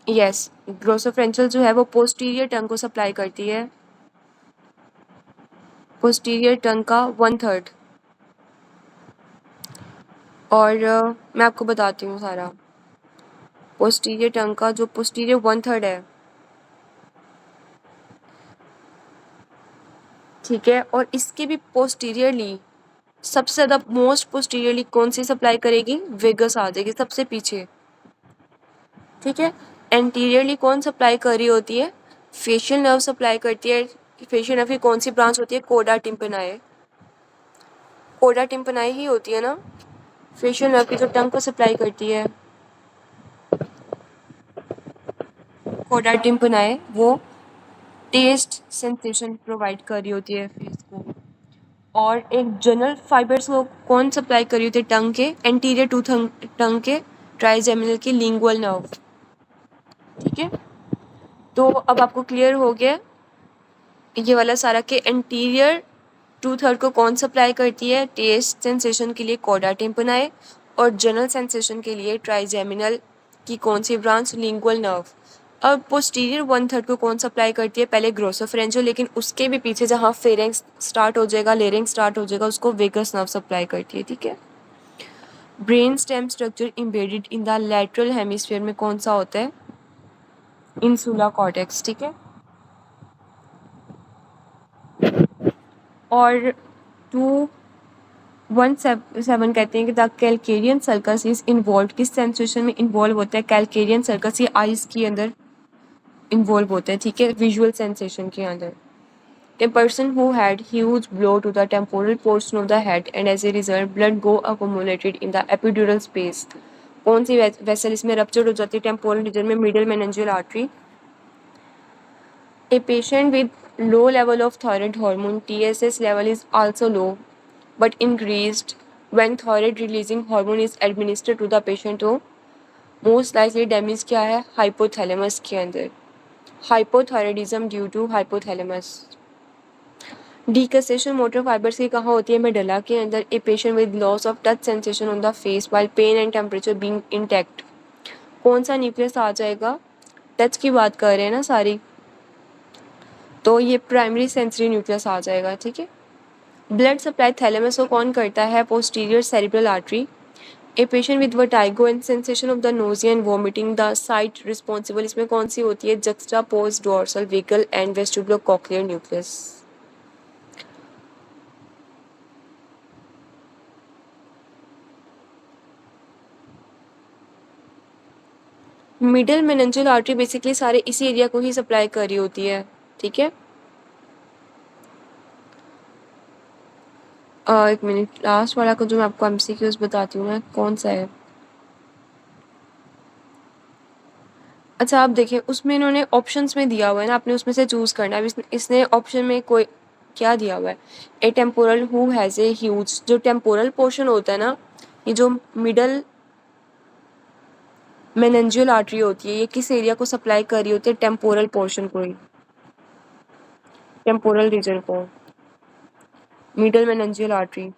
यस, ग्लोसोफ्रेंजियल जो है वो पोस्टीरियर टंग को सप्लाई करती है, पोस्टीरियर टंग का 1/3। और मैं आपको बताती हूँ सारा, पोस्टीरियर टंग का जो पोस्टीरियर 1/3 है, ठीक है। और इसके भी पोस्टीरियरली सबसे ज़्यादा मोस्ट पोस्टीरियरली कौन सी सप्लाई करेगी, वेगस आ जाएगी सबसे पीछे। ठीक है, एंटीरियरली कौन सप्लाई कर रही होती है, फेशियल नर्व सप्लाई करती है। फेशियल नर्व की कौन सी ब्रांच होती है, कोडा टिम्पनाई, कोडा टिम्पनाई ही होती है ना फेशियल नर्व की जो टंग को सप्लाई करती है। कोडा टिम्पनाए वो टेस्ट सेंसेशन प्रोवाइड कर रही होती है फेस को। और एक जनरल फाइबर्स को कौन सप्लाई कर रही होती है? टंग के एंटीरियर टू टंग के ट्राइजेमिनल के लिंगुअल नर्व। ठीक है, तो अब आपको क्लियर हो गया ये वाला सारा के एंटीरियर टू थर्ड को कौन सप्लाई करती है? टेस्ट सेंसेशन के लिए कोडा टिम्पनाए और जनरल सेंसेशन के लिए ट्राइजेमिनल की कौन सी ब्रांच? Lingual nerve. अब पोस्टीरियर वन थर्ड को कौन सप्लाई करती है? पहले ग्रोसोफरेंजियल, लेकिन उसके भी पीछे जहाँ फेरेंक्स स्टार्ट हो जाएगा, लेरिंक्स स्टार्ट हो जाएगा, उसको वेगस नर्व सप्लाई करती है। ठीक है, brain stem structure embedded in the lateral hemisphere में कौन सा होता है? Insula cortex. ठीक है, और 217 कहते हैं कि द कैलकेरियन सर्कस इज इन्वॉल्व, किस सेंसेशन में इन्वॉल्व होता है? कैलकेरियन सर्कस ये आइज के अंदर इन्वॉल्व होता है। ठीक है, विजुअल सेंसेशन के अंदर। A person who had huge blow to the temporal portion of the head and as a result blood go accumulated in the epidural space. कौन सी वेसल इसमें रप्चर्ड हो जाती है? टेम्पोरल रीजन में middle meningeal artery. A patient with low level of thyroid hormone TSS level is also low but increased when thyroid releasing hormone is administered to the patient हो most likely डैमेज क्या है? हाइपोथैलेमस के अंदर। Hypothyroidism due to hypothalamus. Decussation motor fibres की कहाँ होती है? मेडुला के अंदर। A patient with loss of touch sensation on the face while pain and temperature being intact. कौन सा न्यूक्लियस आ जाएगा? टच की बात कर रहे हैं ना सारी, तो ये प्राइमरी सेंसरी न्यूक्लियस आ जाएगा। ठीक है, ब्लड सप्लाई थैलेमस को कौन करता है? Posterior cerebral artery. A patient with vertigo and sensation of the nausea and vomiting, the site responsible इसमें कौन सी होती है? Juxtaposed dorsal vagal and vestibulo cochlear nucleus. Middle meningeal artery basically सारे इसी एरिया को ही सप्लाई कर रही होती है। ठीक है, एक मिनट, लास्ट वाला को जो मैं आपको एमसीक्यूज बताती हूँ मैं, कौन सा है? अच्छा, आप देखिए उसमें इन्होंने ऑप्शंस में दिया हुआ है ना, आपने उसमें से चूज करना है। इसने ऑप्शन में कोई क्या दिया हुआ है? A temporal who has a huge, जो टेम्पोरल पोर्शन होता है ना, ये जो मिडल मेनिंजियल आर्टरी होती है, ये किस एरिया को सप्लाई कर रही होती है? टेम्पोरल पोर्शन को ही, टेम्पोरल रीजन को, मिडल मेनिंजियल आर्टरी।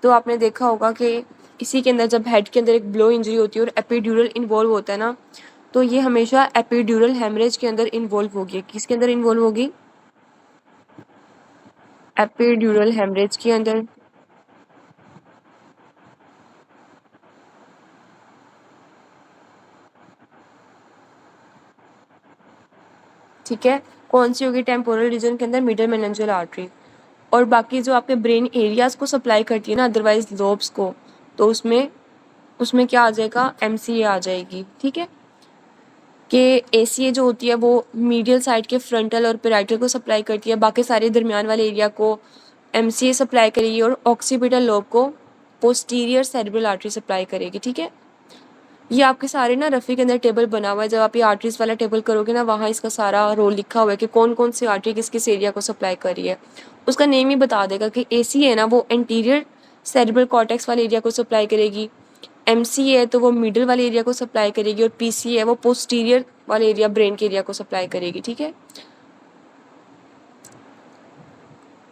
तो आपने देखा होगा कि इसी के अंदर जब हेड के अंदर एक ब्लो इंजरी होती है और एपिड्यूरल इन्वॉल्व होता है ना, तो ये हमेशा एपिड्यूरल हेमरेज के अंदर इन्वॉल्व होगी। किसके अंदर इन्वॉल्व होगी? एपिड्यूरल हेमरेज के अंदर। ठीक है, कौन सी होगी? टेम्पोरल रीजन के अंदर मिडल मेनिंजियल आर्टरी। और बाकी जो आपके ब्रेन एरियाज को सप्लाई करती है ना, अदरवाइज लोब्स को, तो उसमें उसमें क्या आ जाएगा? एमसीए आ जाएगी। ठीक है, कि एसीए जो होती है वो मीडियल साइड के फ्रंटल और पेराइटल को सप्लाई करती है, बाकी सारे दरमियान वाले एरिया को एमसीए सप्लाई करेगी और ऑक्सीपिटल लोब को पोस्टीरियर सेरेब्रल आर्टरी सप्लाई करेगी। ठीक है, ये आपके सारे ना रफ़ी के अंदर टेबल बना हुआ है। जब आप ये आर्टरीज वाला टेबल करोगे ना, वहाँ इसका सारा रोल लिखा हुआ है कि कौन कौन सी आर्टरी किस किस एरिया को सप्लाई कर रही है। उसका नेम ही बता देगा कि एसी है ना, वो एंटीरियर सेरेब्रल कॉर्टेक्स वाले एरिया को सप्लाई करेगी, एमसी है तो वो मिडिल वाले एरिया को सप्लाई करेगी, और पीसी है वो पोस्टीरियर वाले एरिया ब्रेन के एरिया को सप्लाई करेगी। ठीक है,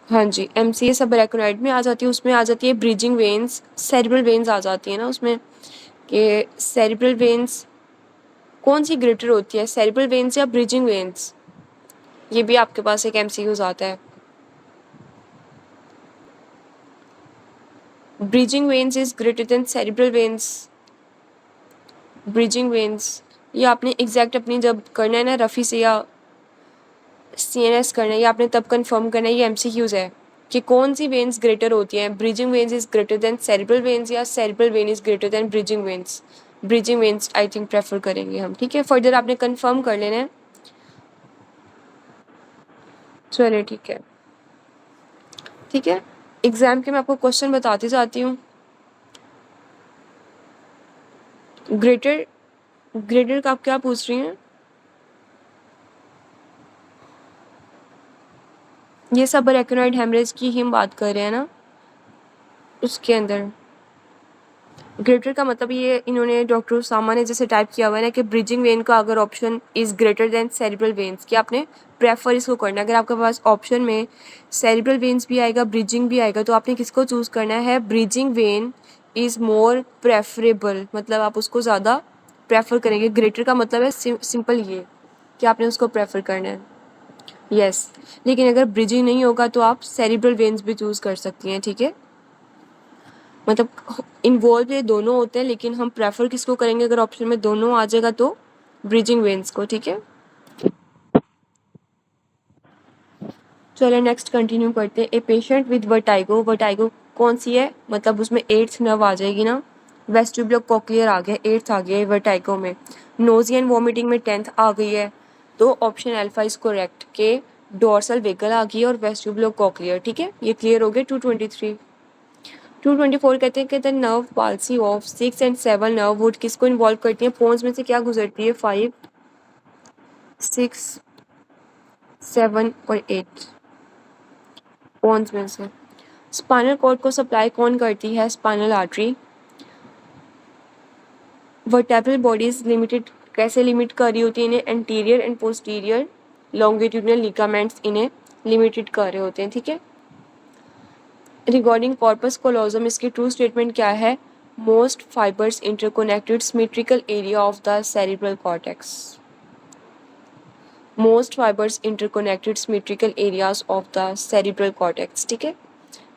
हाँ जी, एमसीए सब रेकोनाइड में आ जाती है। उसमें आ जाती है ब्रिजिंग वेन्स, सेरेब्रल वेन्स आ जाती है ना उसमें, कि सेरेब्रल वेन्स कौन सी ग्रेटर होती है, सेरेब्रल वेन्स या ब्रिजिंग वेन्स? ये भी आपके पास एक एमसीक्यूज आता है। Bridging veins is greater than cerebral veins. Bridging veins ये आपने एग्जैक्ट अपनी जब करना है ना रफ़ी से या सीएनएस करना है, ये आपने तब कंफर्म करना है, ये एमसीक्यूज है कि कौन सी वेन्स ग्रेटर होती हैं। Bridging veins is greater than cerebral veins या cerebral vein is greater than bridging veins. Bridging veins I think prefer करेंगे हम। ठीक है, फर्दर आपने कंफर्म कर लेना है। चलिए ठीक है, ठीक है, एग्जाम के मैं आपको क्वेश्चन बताती जाती हूँ। ग्रेटर ग्रेटर का आप क्या पूछ रही हैं? ये सब अरेकनॉइड हेमरेज की ही हम बात कर रहे हैं ना। उसके अंदर ग्रेटर का मतलब ये इन्होंने डॉक्टर उसामा ने जैसे टाइप किया हुआ है ना कि ब्रिजिंग वेन का अगर option is greater then cerebral veins, कि आपने प्रेफर इसको करना है। अगर आपके पास ऑप्शन में सेरिब्रल वेन्स भी आएगा, ब्रिजिंग भी आएगा, तो आपने किसको चूज़ करना है? Bridging when is more preferable, मतलब आप उसको ज़्यादा प्रेफर करेंगे। ग्रेटर का मतलब है सिंपल ये कि आपने उसको प्रेफर करना है। यस, लेकिन अगर ब्रिजिंग नहीं होगा तो आप सेरिब्रल वेन्स भी चूज़ कर सकती हैं, ठीक है। मतलब इन्वॉल्व ये दोनों होते हैं, लेकिन हम प्रेफर किसको करेंगे? अगर ऑप्शन में दोनों आ जाएगा तो ब्रिजिंग वेन्स को, ठीक है। चलिए नेक्स्ट कंटिन्यू करते हैं। ए पेशेंट विद वर्टाइगो, वर्टाइगो कौन सी है? मतलब उसमें 8th नर्व आ जाएगी ना, वेस्टिबुलो कॉक्लियर आ गया, 8th आ गया है वर्टाइगो में। नोजिया एंड वॉमिटिंग में 10th आ गई है, तो ऑप्शन अल्फा इज करेक्ट के डोर्सल वेगल आ गई है और वेस्टिबुलो कॉक्लियर, ठीक है। ये क्लियर हो गया। 223 224 कहते हैं कि the nerve palsy of 6 and 7 nerve would किसको इन्वॉल्व करती है? पोन्स में से क्या गुजरती है? 5, 6, 7 और 8 पोन्स में से। स्पाइनल कॉर्ड को सप्लाई कौन करती है? Spinal artery. Vertebral bodies limited कैसे लिमिट कर रही होती है इन्हें? Anterior and posterior longitudinal ligaments इन्हें लिमिटेड कर रहे होते हैं, ठीक है। रिगार्डिंग कॉर्पस कोलोजम इसकी ट्रू स्टेटमेंट क्या है? Most fibres interconnected symmetrical area of the cerebral cortex. Most fibres interconnected symmetrical areas of the cerebral cortex, ठीक है।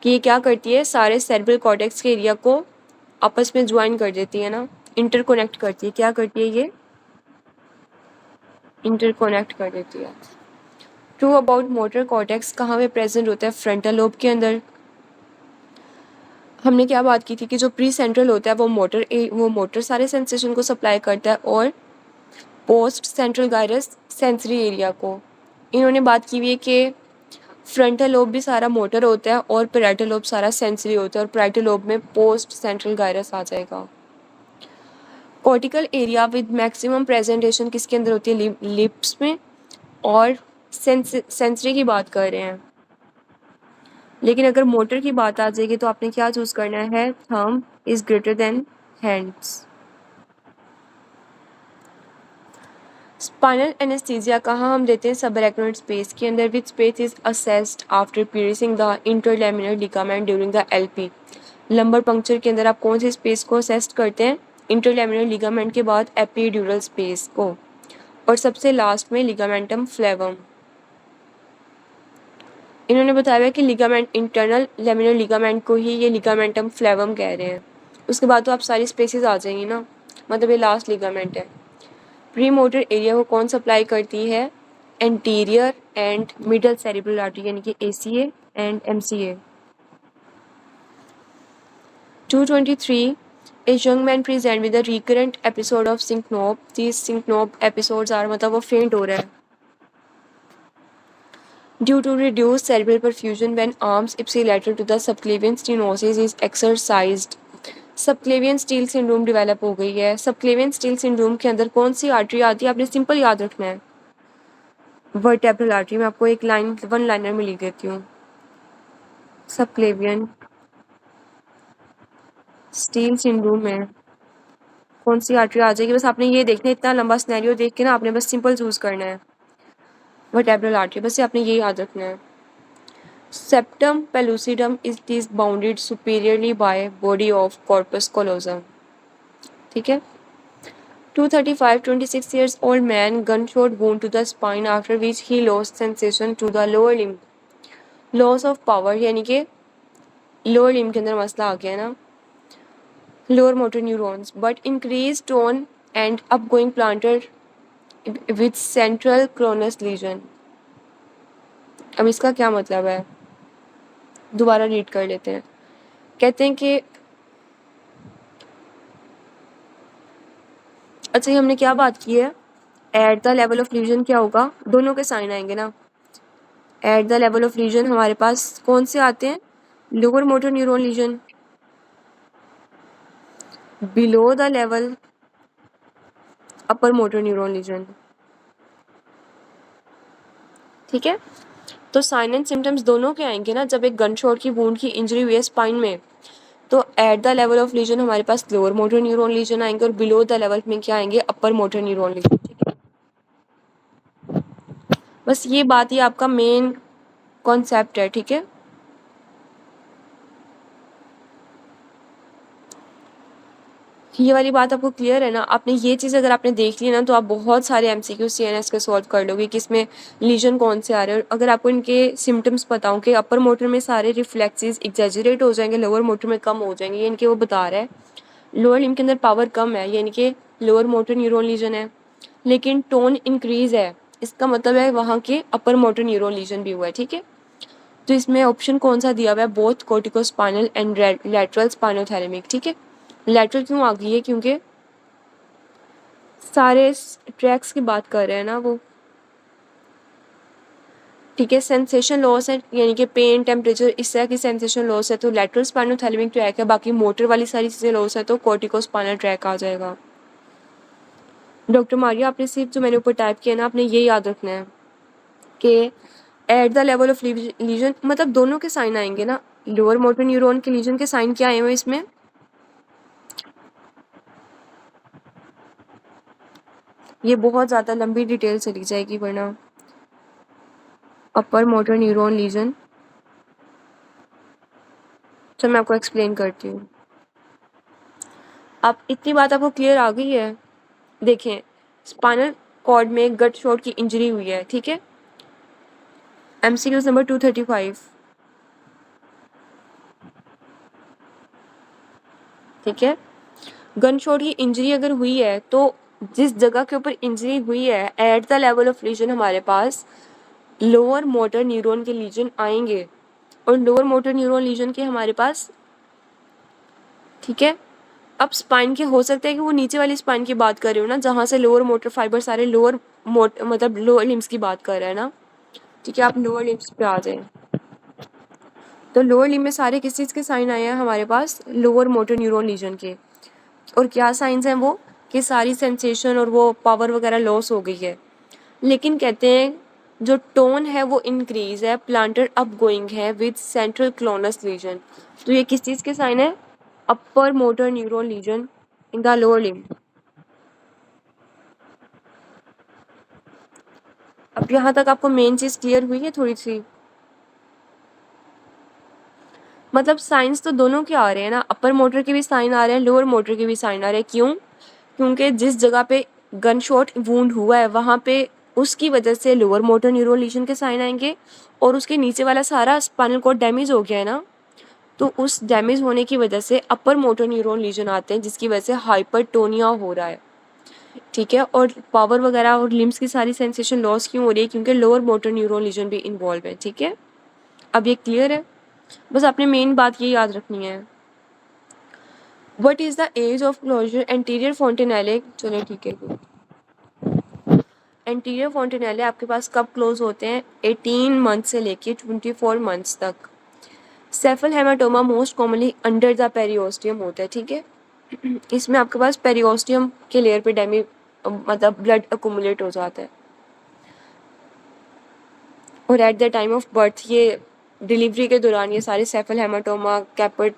कि ये क्या करती है? सारे सेरिब्रल कॉर्टेक्स के एरिया को आपस में ज्वाइन कर देती है ना, इंटरकोनेक्ट करती है। क्या करती है ये? इंटरकोनेक्ट कर देती है। ट्रू अबाउट मोटर कॉर्टेक्स कहाँ पे प्रेजेंट होता है? फ्रंटल लोब के अंदर। हमने क्या बात की थी कि जो प्री सेंट्रल होता है वो मोटर सारे सेंसेशन को सप्लाई करता है, और post central gyrus sensory area को। इन्होंने बात की हुई है कि फ्रंटल लोब भी सारा मोटर होता है और पैराइटल लोब सारा सेंसरी होता है, और पैराइटल लोब में पोस्ट सेंट्रल गायरस आ जाएगा। Cortical area with maximum presentation किसके अंदर होती है? लिप्स में, और सेंसरी की बात कर रहे हैं। लेकिन अगर मोटर की बात आ जाएगी तो आपने क्या चूज करना है? Thumb is greater than hands. Spinal anaesthesia कहाँ हम देते हैं? सबअरेक्नोइड स्पेस के अंदर। Which space is accessed after piercing the interlaminar ligament during the LP. Lumbar puncture के अंदर आप कौन सी स्पेस को असेस्ट करते हैं? इंटरलेमिनर लिगामेंट के बाद एपिड्यूरल स्पेस को, और सबसे लास्ट में लिगामेंटम फ्लेवम। इन्होंने बताया कि लिगामेंट इंटरनल लेमिनर लिगामेंट को ही ये लिगामेंटम फ्लेवम कह रहे हैं। उसके बाद तो आप सारी स्पेसेस आ जाएंगी ना, मतलब ये लास्ट लिगामेंट है। प्री मोटर एरिया को कौन सप्लाई करती है? Anterior and middle cerebral artery, यानी कि ACA and MCA। 223 A young man present with a recurrent episode of syncope. These syncope episodes are मतलब वो फेंट हो रहा है due to reduced cerebral perfusion when arms ipsilateral to the subclavian stenosis is exercised. Subclavian steel syndrome develop हो गई है। सबक्लेवियन स्टील सिंड्रोम के अंदर कौन सी आर्टरी आती है? आपने सिंपल याद रखना है, वर्टेब्रल आर्टरी। मैं आपको एक लाइन वन लाइनर में लिख देती हूँ। सबक्लेवियन स्टील सिंड्रोम में कौन सी आर्टरी आ जाएगी? बस आपने ये देखना है, इतना लंबा सिनेरियो देख के ना आपने बस सिंपल चूज करना है, वर्टेब्रल आर्टरी। बस आपने ये याद रखना है। Septum pellucidum is bounded superiorly by body of corpus callosum, ठीक है। 235 26 years old man gunshot wound to the spine after which he lost sensation to the lower limb. Loss of power यानी कि lower limb के अंदर मसला आ गया ना, lower motor neurons but increased tone and upgoing plantar with central clonus lesion. अब इसका क्या मतलब है? दोबारा रीड कर लेते हैं। कहते हैं कि अच्छा, हमने क्या बात की है? At the level of legion क्या होगा? दोनों के साइन आएंगे ना। At the level of legion हमारे पास कौन से आते हैं? Lower motor neuron legion. Below the level upper motor neuron legion, ठीक है। तो साइन एंड सिम्टम्स दोनों के आएंगे ना। जब एक गन शॉट की वुंड की इंजरी हुई है स्पाइन में, तो at the level of legion हमारे पास लोअर मोटर न्यूरॉन लीजन आएंगे और बिलो द लेवल में क्या आएंगे, अपर मोटर न्यूरॉन लीजन। ठीक है, बस ये बात ही आपका मेन कॉन्सेप्ट है। ठीक है, ये वाली बात आपको क्लियर है ना। आपने ये चीज़ अगर आपने देख ली ना, तो आप बहुत सारे एमसीक्यू सीएनएस के सॉल्व कर लोगे कि इसमें लीजन कौन से आ रहे हैं। और अगर आपको इनके सिम्टम्स बताऊं कि अपर मोटर में सारे रिफ्लेक्सेस एग्जेजरेट हो जाएंगे, लोअर मोटर में कम हो जाएंगे, ये इनके वो बता रहा है। लोअर लिम्ब के अंदर पावर कम है, ये इनके लोअर मोटर न्यूरॉन लीजन है, लेकिन टोन इंक्रीज है, इसका मतलब है वहाँ के अपर मोटर न्यूरॉन लीजन भी हुआ है। ठीक है, तो इसमें ऑप्शन कौन सा दिया हुआ है, both corticospinal and lateral spinothalamic. ठीक है, लैटरल क्यों आ गई है, क्योंकि सारे ट्रैक्स की बात कर रहे हैं ना वो। ठीक है, सेंसेशन लॉस है, यानी कि पेन, टेम्परेचर, इस तरह की सेंसेशन लॉस है तो लैटरल स्पाइनोथैलेमिक ट्रैक है। बाकी मोटर वाली सारी चीज़ें लॉस है तो कोर्टिकोस्पाइनल ट्रैक आ जाएगा। डॉक्टर मारिया, आपने सिर्फ जो मैंने ऊपर टाइप किया ना, आपने ये याद रखना है कि at the level of legion, मतलब दोनों के साइन आएंगे ना। लोअर मोटर न्यूरॉन के लीजन के साइन क्या आए हुए इसमें, ये बहुत ज़्यादा लंबी डिटेल चली जाएगी वरना। अपर मोटर न्यूरॉन लीजन, चलो मैं आपको एक्सप्लेन करती हूँ। अब इतनी बात आपको क्लियर आ गई है। देखें, स्पाइनल कॉर्ड में गट शॉट की इंजरी हुई है। ठीक है, एमसीक्यूज नंबर 235। ठीक है, गन शॉट की इंजरी अगर हुई है तो जिस जगह के ऊपर इंजरी हुई है at the level of legion हमारे पास लोअर मोटर न्यूरॉन के लीजन आएंगे। और लोअर मोटर न्यूरॉन लीजन के हमारे पास, ठीक है, अब स्पाइन के हो सकता है कि वो नीचे वाली स्पाइन की बात कर रही हो ना, जहाँ से लोअर मोटर फाइबर सारे लोअर मतलब लोअर लिम्स की बात कर रहे हैं ना। ठीक है, आप लोअर लिम्स पे आ जाए, तो लोअर लिम्ब में सारे किस चीज़ के साइन आए हैं हमारे पास, लोअर मोटर न्यूरॉन लीजन के। और क्या साइंस हैं वो, कि सारी सेंसेशन और वो पावर वगैरह लॉस हो गई है। लेकिन कहते हैं जो टोन है वो इंक्रीज है, प्लांटर अप गोइंग है विद सेंट्रल क्लोनस लीजन। तो ये किस चीज़ के साइन है, अपर motor neuron lesion in the lower limb. अब यहाँ तक आपको मेन चीज़ क्लियर हुई है थोड़ी सी। मतलब साइंस तो दोनों के आ रहे हैं ना, अपर मोटर के भी साइन आ रहे हैं, लोअर मोटर के भी साइन आ रहे हैं। क्यों, क्योंकि जिस जगह पे गन शॉट वूंड हुआ है वहाँ पे उसकी वजह से लोअर मोटर न्यूरॉन लीजन के साइन आएंगे। और उसके नीचे वाला सारा स्पाइनल कॉर्ड डैमेज हो गया है ना, तो उस डैमेज होने की वजह से अपर मोटर न्यूरॉन लीजन आते हैं, जिसकी वजह से हाइपरटोनिया हो रहा है। ठीक है, और पावर वगैरह और लिम्स की सारी सेंसेशन लॉस क्यों हो रही है, क्योंकि लोअर मोटर न्यूरॉन लीजन भी इन्वॉल्व है। ठीक है, अब ये क्लियर है। बस आपने मेन बात ये याद रखनी है। What is the age of closure anterior fontanelle, चलो ठीक है, एंटीरियर फोंटेनेले आपके पास कब क्लोज होते हैं, 18 मंथ से लेके 24 मंथ्स तक। Cephal haematoma most commonly under the periosteum होता है। ठीक है, इसमें आपके पास पेरियोस्टियम के लेयर पे डैमेज, मतलब ब्लड अकुमुलेट हो जाता है। और at the time of birth, ये डिलीवरी के दौरान ये सारे सेफल हेमाटोमा, कैपेट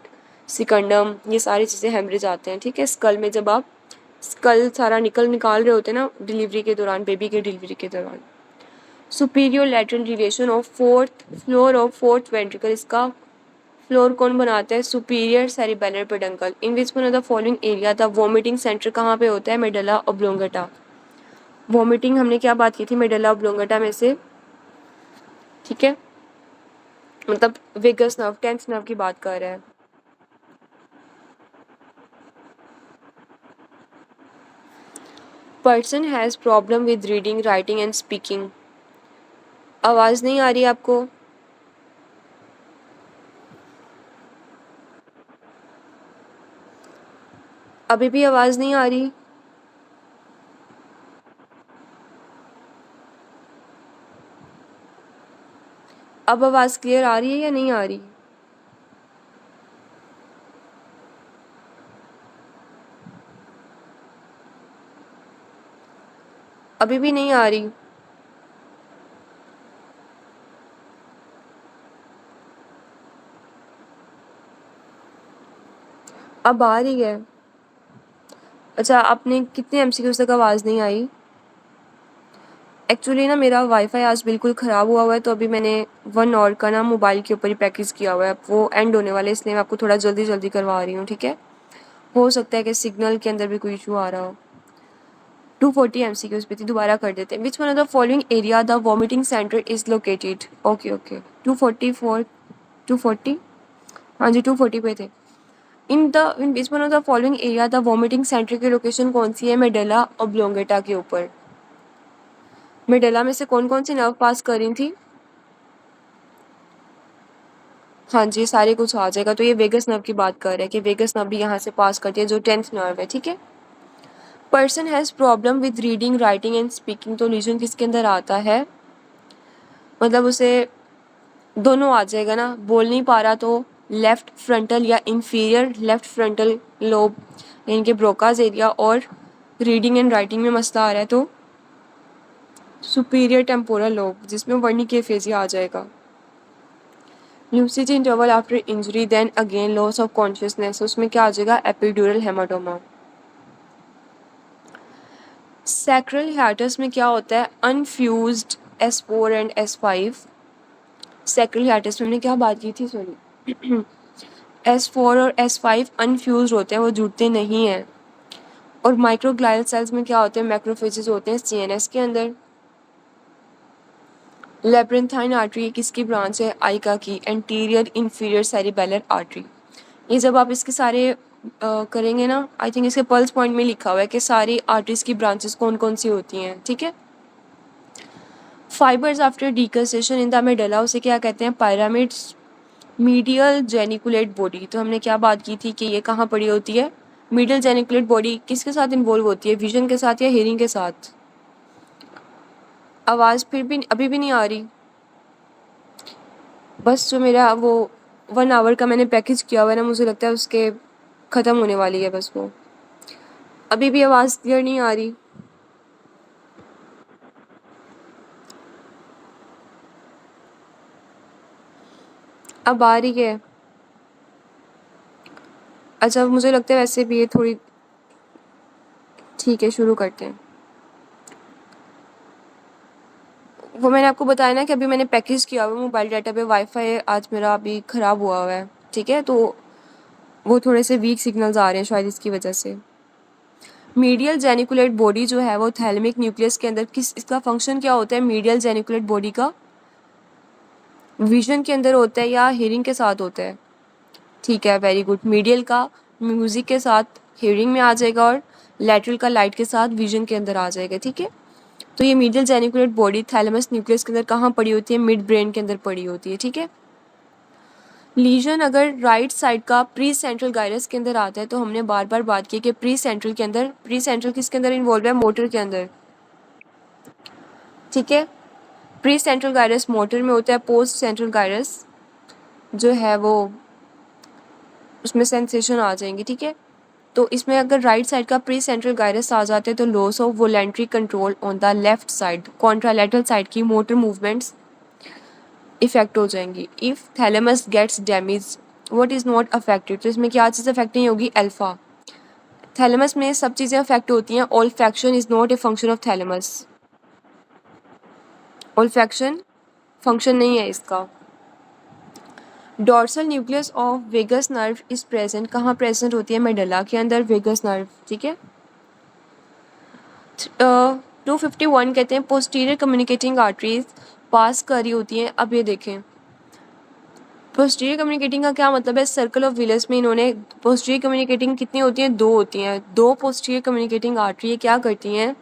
सिकंडम, ये सारी चीज़ें हेमरेज आते हैं। ठीक है, स्कल में जब आप स्कल सारा निकाल रहे होते हैं ना डिलीवरी के दौरान, बेबी के डिलीवरी के दौरान। Superior lateral relation of fourth floor of fourth ventricle, इसका फ्लोर कौन बनाता है, superior cerebellar peduncle. In which one of the following area the vomiting centre कहाँ पे होता है, मेडुला ऑब्लोंगेटा। वॉमिटिंग हमने क्या बात की थी, मेडुला ऑब्लोंगेटा में से। ठीक है, मतलब वेगस नर्व, टेंथ नर्व की बात कर रहे हैं। Person has problem with reading, writing and speaking. आवाज़ नहीं आ रही आपको, अभी भी आवाज़ नहीं आ रही। अब आवाज़ क्लियर आ रही है या नहीं आ रही, अभी भी नहीं आ रही। अब आ रही है? अच्छा, आपने कितने एमसीक्यूज तक आवाज़ नहीं आई? एक्चुअली ना मेरा वाईफाई आज बिल्कुल ख़राब हुआ हुआ है, तो अभी मैंने 1 आवर का ना मोबाइल के ऊपर ही पैकेज किया हुआ है। वो एंड होने वाला है, इसलिए मैं आपको थोड़ा जल्दी जल्दी करवा रही हूँ, ठीक है? हो सकता है कि सिग्नल के अंदर भी कोई इशू आ रहा हो। 240 एमसीक्यूज पे थी, दोबारा कर देते हैं। Which one of the following area the vomiting centre is located? Okay okay, 244 240, हाँ जी 240 पे थे। In which one of the following area the vomiting centre की लोकेशन कौन सी है? मेडुला ऑब्लोंगेटा के ऊपर। मेडुला में से कौन कौन सी नर्व पास कर रही थी? हाँ जी, सारे कुछ आ जाएगा। तो ये वेगस नर्व की बात कर रहे हैं कि वेगस नर्व भी यहाँ से पास करती है, जो 10th नर्व है, ठीक है? Person has problem with reading, writing and speaking, तो लीजन किसके अंदर आता है? मतलब उसे दोनों आ जाएगा ना, बोल नहीं पा रहा तो लेफ्ट फ्रंटल या इंफीरियर लेफ्ट फ्रंटल लोब यानी कि ब्रोकाज एरिया, और रीडिंग एंड राइटिंग में मसला आ रहा है तो सुपीरियर टेम्पोरल लोब, जिसमें वर्निक एफेजिया आ जाएगा। Lucid interval after injury then again loss of consciousness, उसमें क्या आ जाएगा? Epidural haematoma. सैक्रल हियाटस में क्या होता है? Unfused S4 and S5। Sacral हियाटस में हमने क्या बात की थी? सॉरी S4 और S5 अनफ्यूज होते हैं, वो जुड़ते नहीं हैं। और माइक्रोग्लाइल सेल्स में क्या होते हैं? मैक्रोफेजेस होते हैं CNS के अंदर। लेब्रेंथाइन आर्टरी किसकी ब्रांच है? आइका की, एंटीरियर इंफीरियर सेरिबेलर आर्टरी। ये जब आप इसके सारे करेंगे ना, आई थिंक इसके पल्स पॉइंट में लिखा हुआ है कि सारी आर्टरीज की ब्रांचेस कौन कौन सी होती हैं, ठीक है? Fibres after डिकसेशन in the medulla, उसे क्या कहते हैं? पिरामिड्स। मीडियल जेनिकुलेट बॉडी, तो हमने क्या बात की थी कि ये कहाँ पड़ी होती है? मीडियल जेनिकुलेट बॉडी किसके साथ इन्वॉल्व होती है? विजन के साथ या हियरिंग के साथ? आवाज़ फिर भी अभी भी नहीं आ रही? बस जो मेरा वो 1 आवर का मैंने पैकेज किया हुआ है ना, मुझे लगता है उसके ख़त्म होने वाली है बस वो। अभी भी आवाज़ क्लियर नहीं आ रही? अब आ रही है? अच्छा, मुझे लगता है वैसे भी ये थोड़ी ठीक है, शुरू करते हैं। वो मैंने आपको बताया ना कि अभी मैंने पैकेज किया हुआ है मोबाइल डाटा पे, वाईफाई आज मेरा अभी ख़राब हुआ हुआ है, ठीक है? तो वो थोड़े से वीक सिग्नल्स आ रहे हैं शायद इसकी वजह से। मीडियल जेनिकुलेट बॉडी जो है वो थैलेमिक न्यूक्लियस के अंदर, किस इसका फंक्शन क्या होता है? मीडियल जेनिकुलेट बॉडी का विजन के अंदर होता है या हियरिंग के साथ होता है? ठीक है, वेरी गुड। मीडियल का म्यूजिक के साथ हियरिंग में आ जाएगा, और लैटरल का लाइट के साथ विजन के अंदर आ जाएगा, ठीक है? तो ये medial geniculate body thalamus nucleus के अंदर कहाँ पड़ी होती है? मिड ब्रेन के अंदर पड़ी होती है, ठीक है? लीजन अगर राइट साइड का प्री सेंट्रल गायरस के अंदर आता है, तो हमने बार बार बात की कि प्री सेंट्रल के अंदर, प्री सेंट्रल किसके अंदर इन्वॉल्व है? मोटर के अंदर, ठीक है? प्री सेंट्रल गायरस मोटर में होता है, पोस्ट सेंट्रल गायरस जो है वो उसमें सेंसेशन आ जाएंगी, ठीक है? तो इसमें अगर राइट साइड का प्री सेंट्रल गायरस आ जाते हैं तो loss of voluntary control on the left side, contralateral side की मोटर मूवमेंट्स इफेक्ट हो जाएंगी। If thalamus gets damage what is not affected, तो इसमें क्या चीज़ अफेक्ट नहीं होगी? अल्फा। थैलेमस में सब चीज़ें अफेक्ट होती हैं। Olfaction is not a function of thalamus, olfaction function नहीं है इसका। Dorsal nucleus of vagus nerve is present, कहाँ प्रेजेंट होती है? मेडुला के अंदर वेगस नर्व, ठीक है? 251 कहते हैं पोस्टीरियर कम्युनिकेटिंग आर्टरीज पास कर रही होती हैं। अब ये देखें, पोस्टीरियर कम्युनिकेटिंग का क्या मतलब है? सर्कल ऑफ विलस में इन्होंने पोस्टीरियर कम्युनिकेटिंग कितनी होती हैं? 2 होती हैं। 2 पोस्टीरियर कम्युनिकेटिंग आर्टरी क्या करती हैं?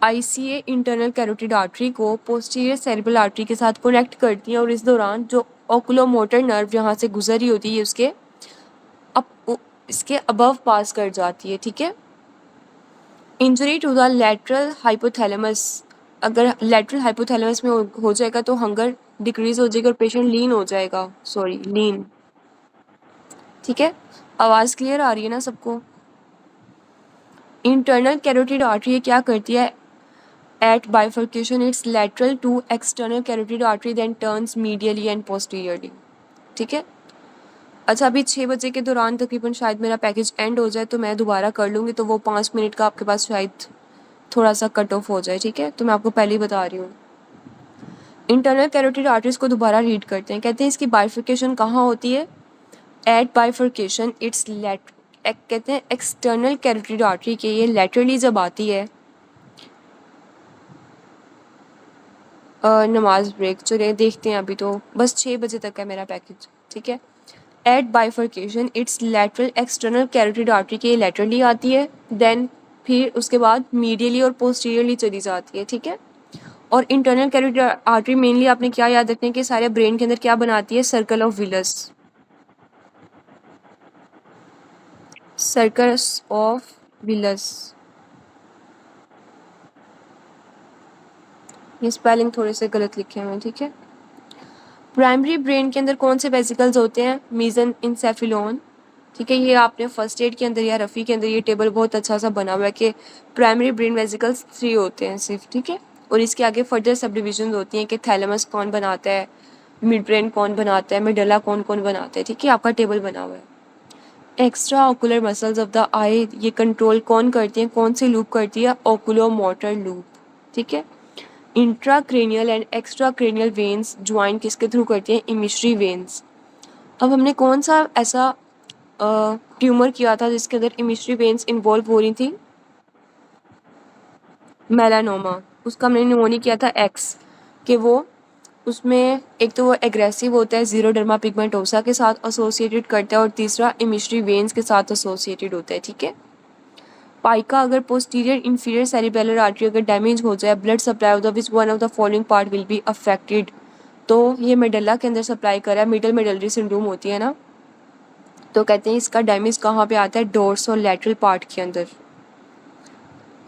ICA इंटरनल कैरोटिड आर्टरी को पोस्टीरियर सेरेब्रल आर्टरी के साथ कनेक्ट करती हैं, और इस दौरान जो ओकुलोमोटर नर्व यहाँ से गुजर रही होती है उसके इसके अबव पास कर जाती है, ठीक है? Injury to the lateral hypothalamus, अगर लैटरल हाइपोथैलेमस में हो जाएगा तो हंगर डिक्रीज हो जाएगा और पेशेंट लीन हो जाएगा, सॉरी लीन, ठीक है? आवाज़ क्लियर आ रही है ना सबको? इंटरनल कैरोटिड आर्टरी क्या करती है? At bifurcation it's lateral to external carotid artery then turns medially and posteriorly, ठीक है? अच्छा, अभी 6 बजे के दौरान तकरीबन शायद मेरा पैकेज एंड हो जाए, तो मैं दोबारा कर लूँगी, तो वो 5 मिनट का आपके पास शायद थोड़ा सा कट ऑफ हो जाए, ठीक है। तो मैं आपको पहले ही बता रही हूँ। इंटरनल कैरोटिड आर्टरीज को दोबारा रीड करते हैं। कहते हैं इसकी बाइफर्केशन कहाँ होती है? एट बाइफर्केशन इट्स लेट, कहते हैं एक्सटर्नल कैरोटिड आर्टरी के ये लेटरली जब आती है, नमाज ब्रेक चलिए देखते हैं, अभी तो बस 6 बजे तक है मेरा पैकेज, ठीक है। At bifurcation it's lateral external carotid artery के लेटरली आती है, देन फिर उसके बाद मीडियली और पोस्टीरियरली चली जाती है, ठीक है। और इंटरनल कैरोटिड आर्टरी मेनली आपने क्या याद रखना है कि सारे ब्रेन के अंदर क्या बनाती है? Circle of villous, circus of villous. ये स्पेलिंग थोड़े से गलत लिखे हुए हैं, ठीक है। प्राइमरी ब्रेन के अंदर कौन से वेसिकल्स होते हैं? मीजन इंसेफिलोन, ठीक है। ये आपने फर्स्ट एड के अंदर या रफ़ी के अंदर ये टेबल बहुत अच्छा सा बना हुआ है कि प्राइमरी ब्रेन वेसिकल्स 3 होते हैं सिर्फ, ठीक है। और इसके आगे फर्दर सब डिविजन होती हैं कि थैलेमस कौन बनाता है, मिड ब्रेन कौन बनाता है, मेडुला कौन कौन बनाता है, ठीक है। आपका टेबल बना हुआ है। Extra ocular muscles of the eye, ये कंट्रोल कौन करती हैं? कौन सी लूप करती है? ओकुलोमोटर लूप, ठीक है। इंट्राक्रेनियल एंड एक्स्ट्राक्रेनियल वेन्स ज्वाइन किसके थ्रू करती हैं? इमिशरी वेन्स। अब हमने कौन सा ऐसा ट्यूमर किया था जिसके अंदर इमिशरी वेन्स इन्वॉल्व हो रही थी? मेलानोमा। उसका हमने निमोनिया किया था एक्स, कि वो उसमें एक तो वो एग्रेसिव होता है, जीरोडर्मा पिगमेंटोसा के साथ एसोसिएटेड करता है, और तीसरा इमिशरी वेन्स के साथ एसोसिएटेड होता है, ठीक है। पाइका अगर पोस्टीरियर इंफीरियर सेरिबेलर आर्टरी अगर डैमेज हो जाए, blood supply of the which one of the following part will be affected, तो ये मेडल्ला के अंदर सप्लाई कर रहा है, मिडल मेडलरी सिंड्रोम होती है ना, तो कहते हैं इसका डैमेज कहाँ पे आता है? डोर्स और लैटरल पार्ट के अंदर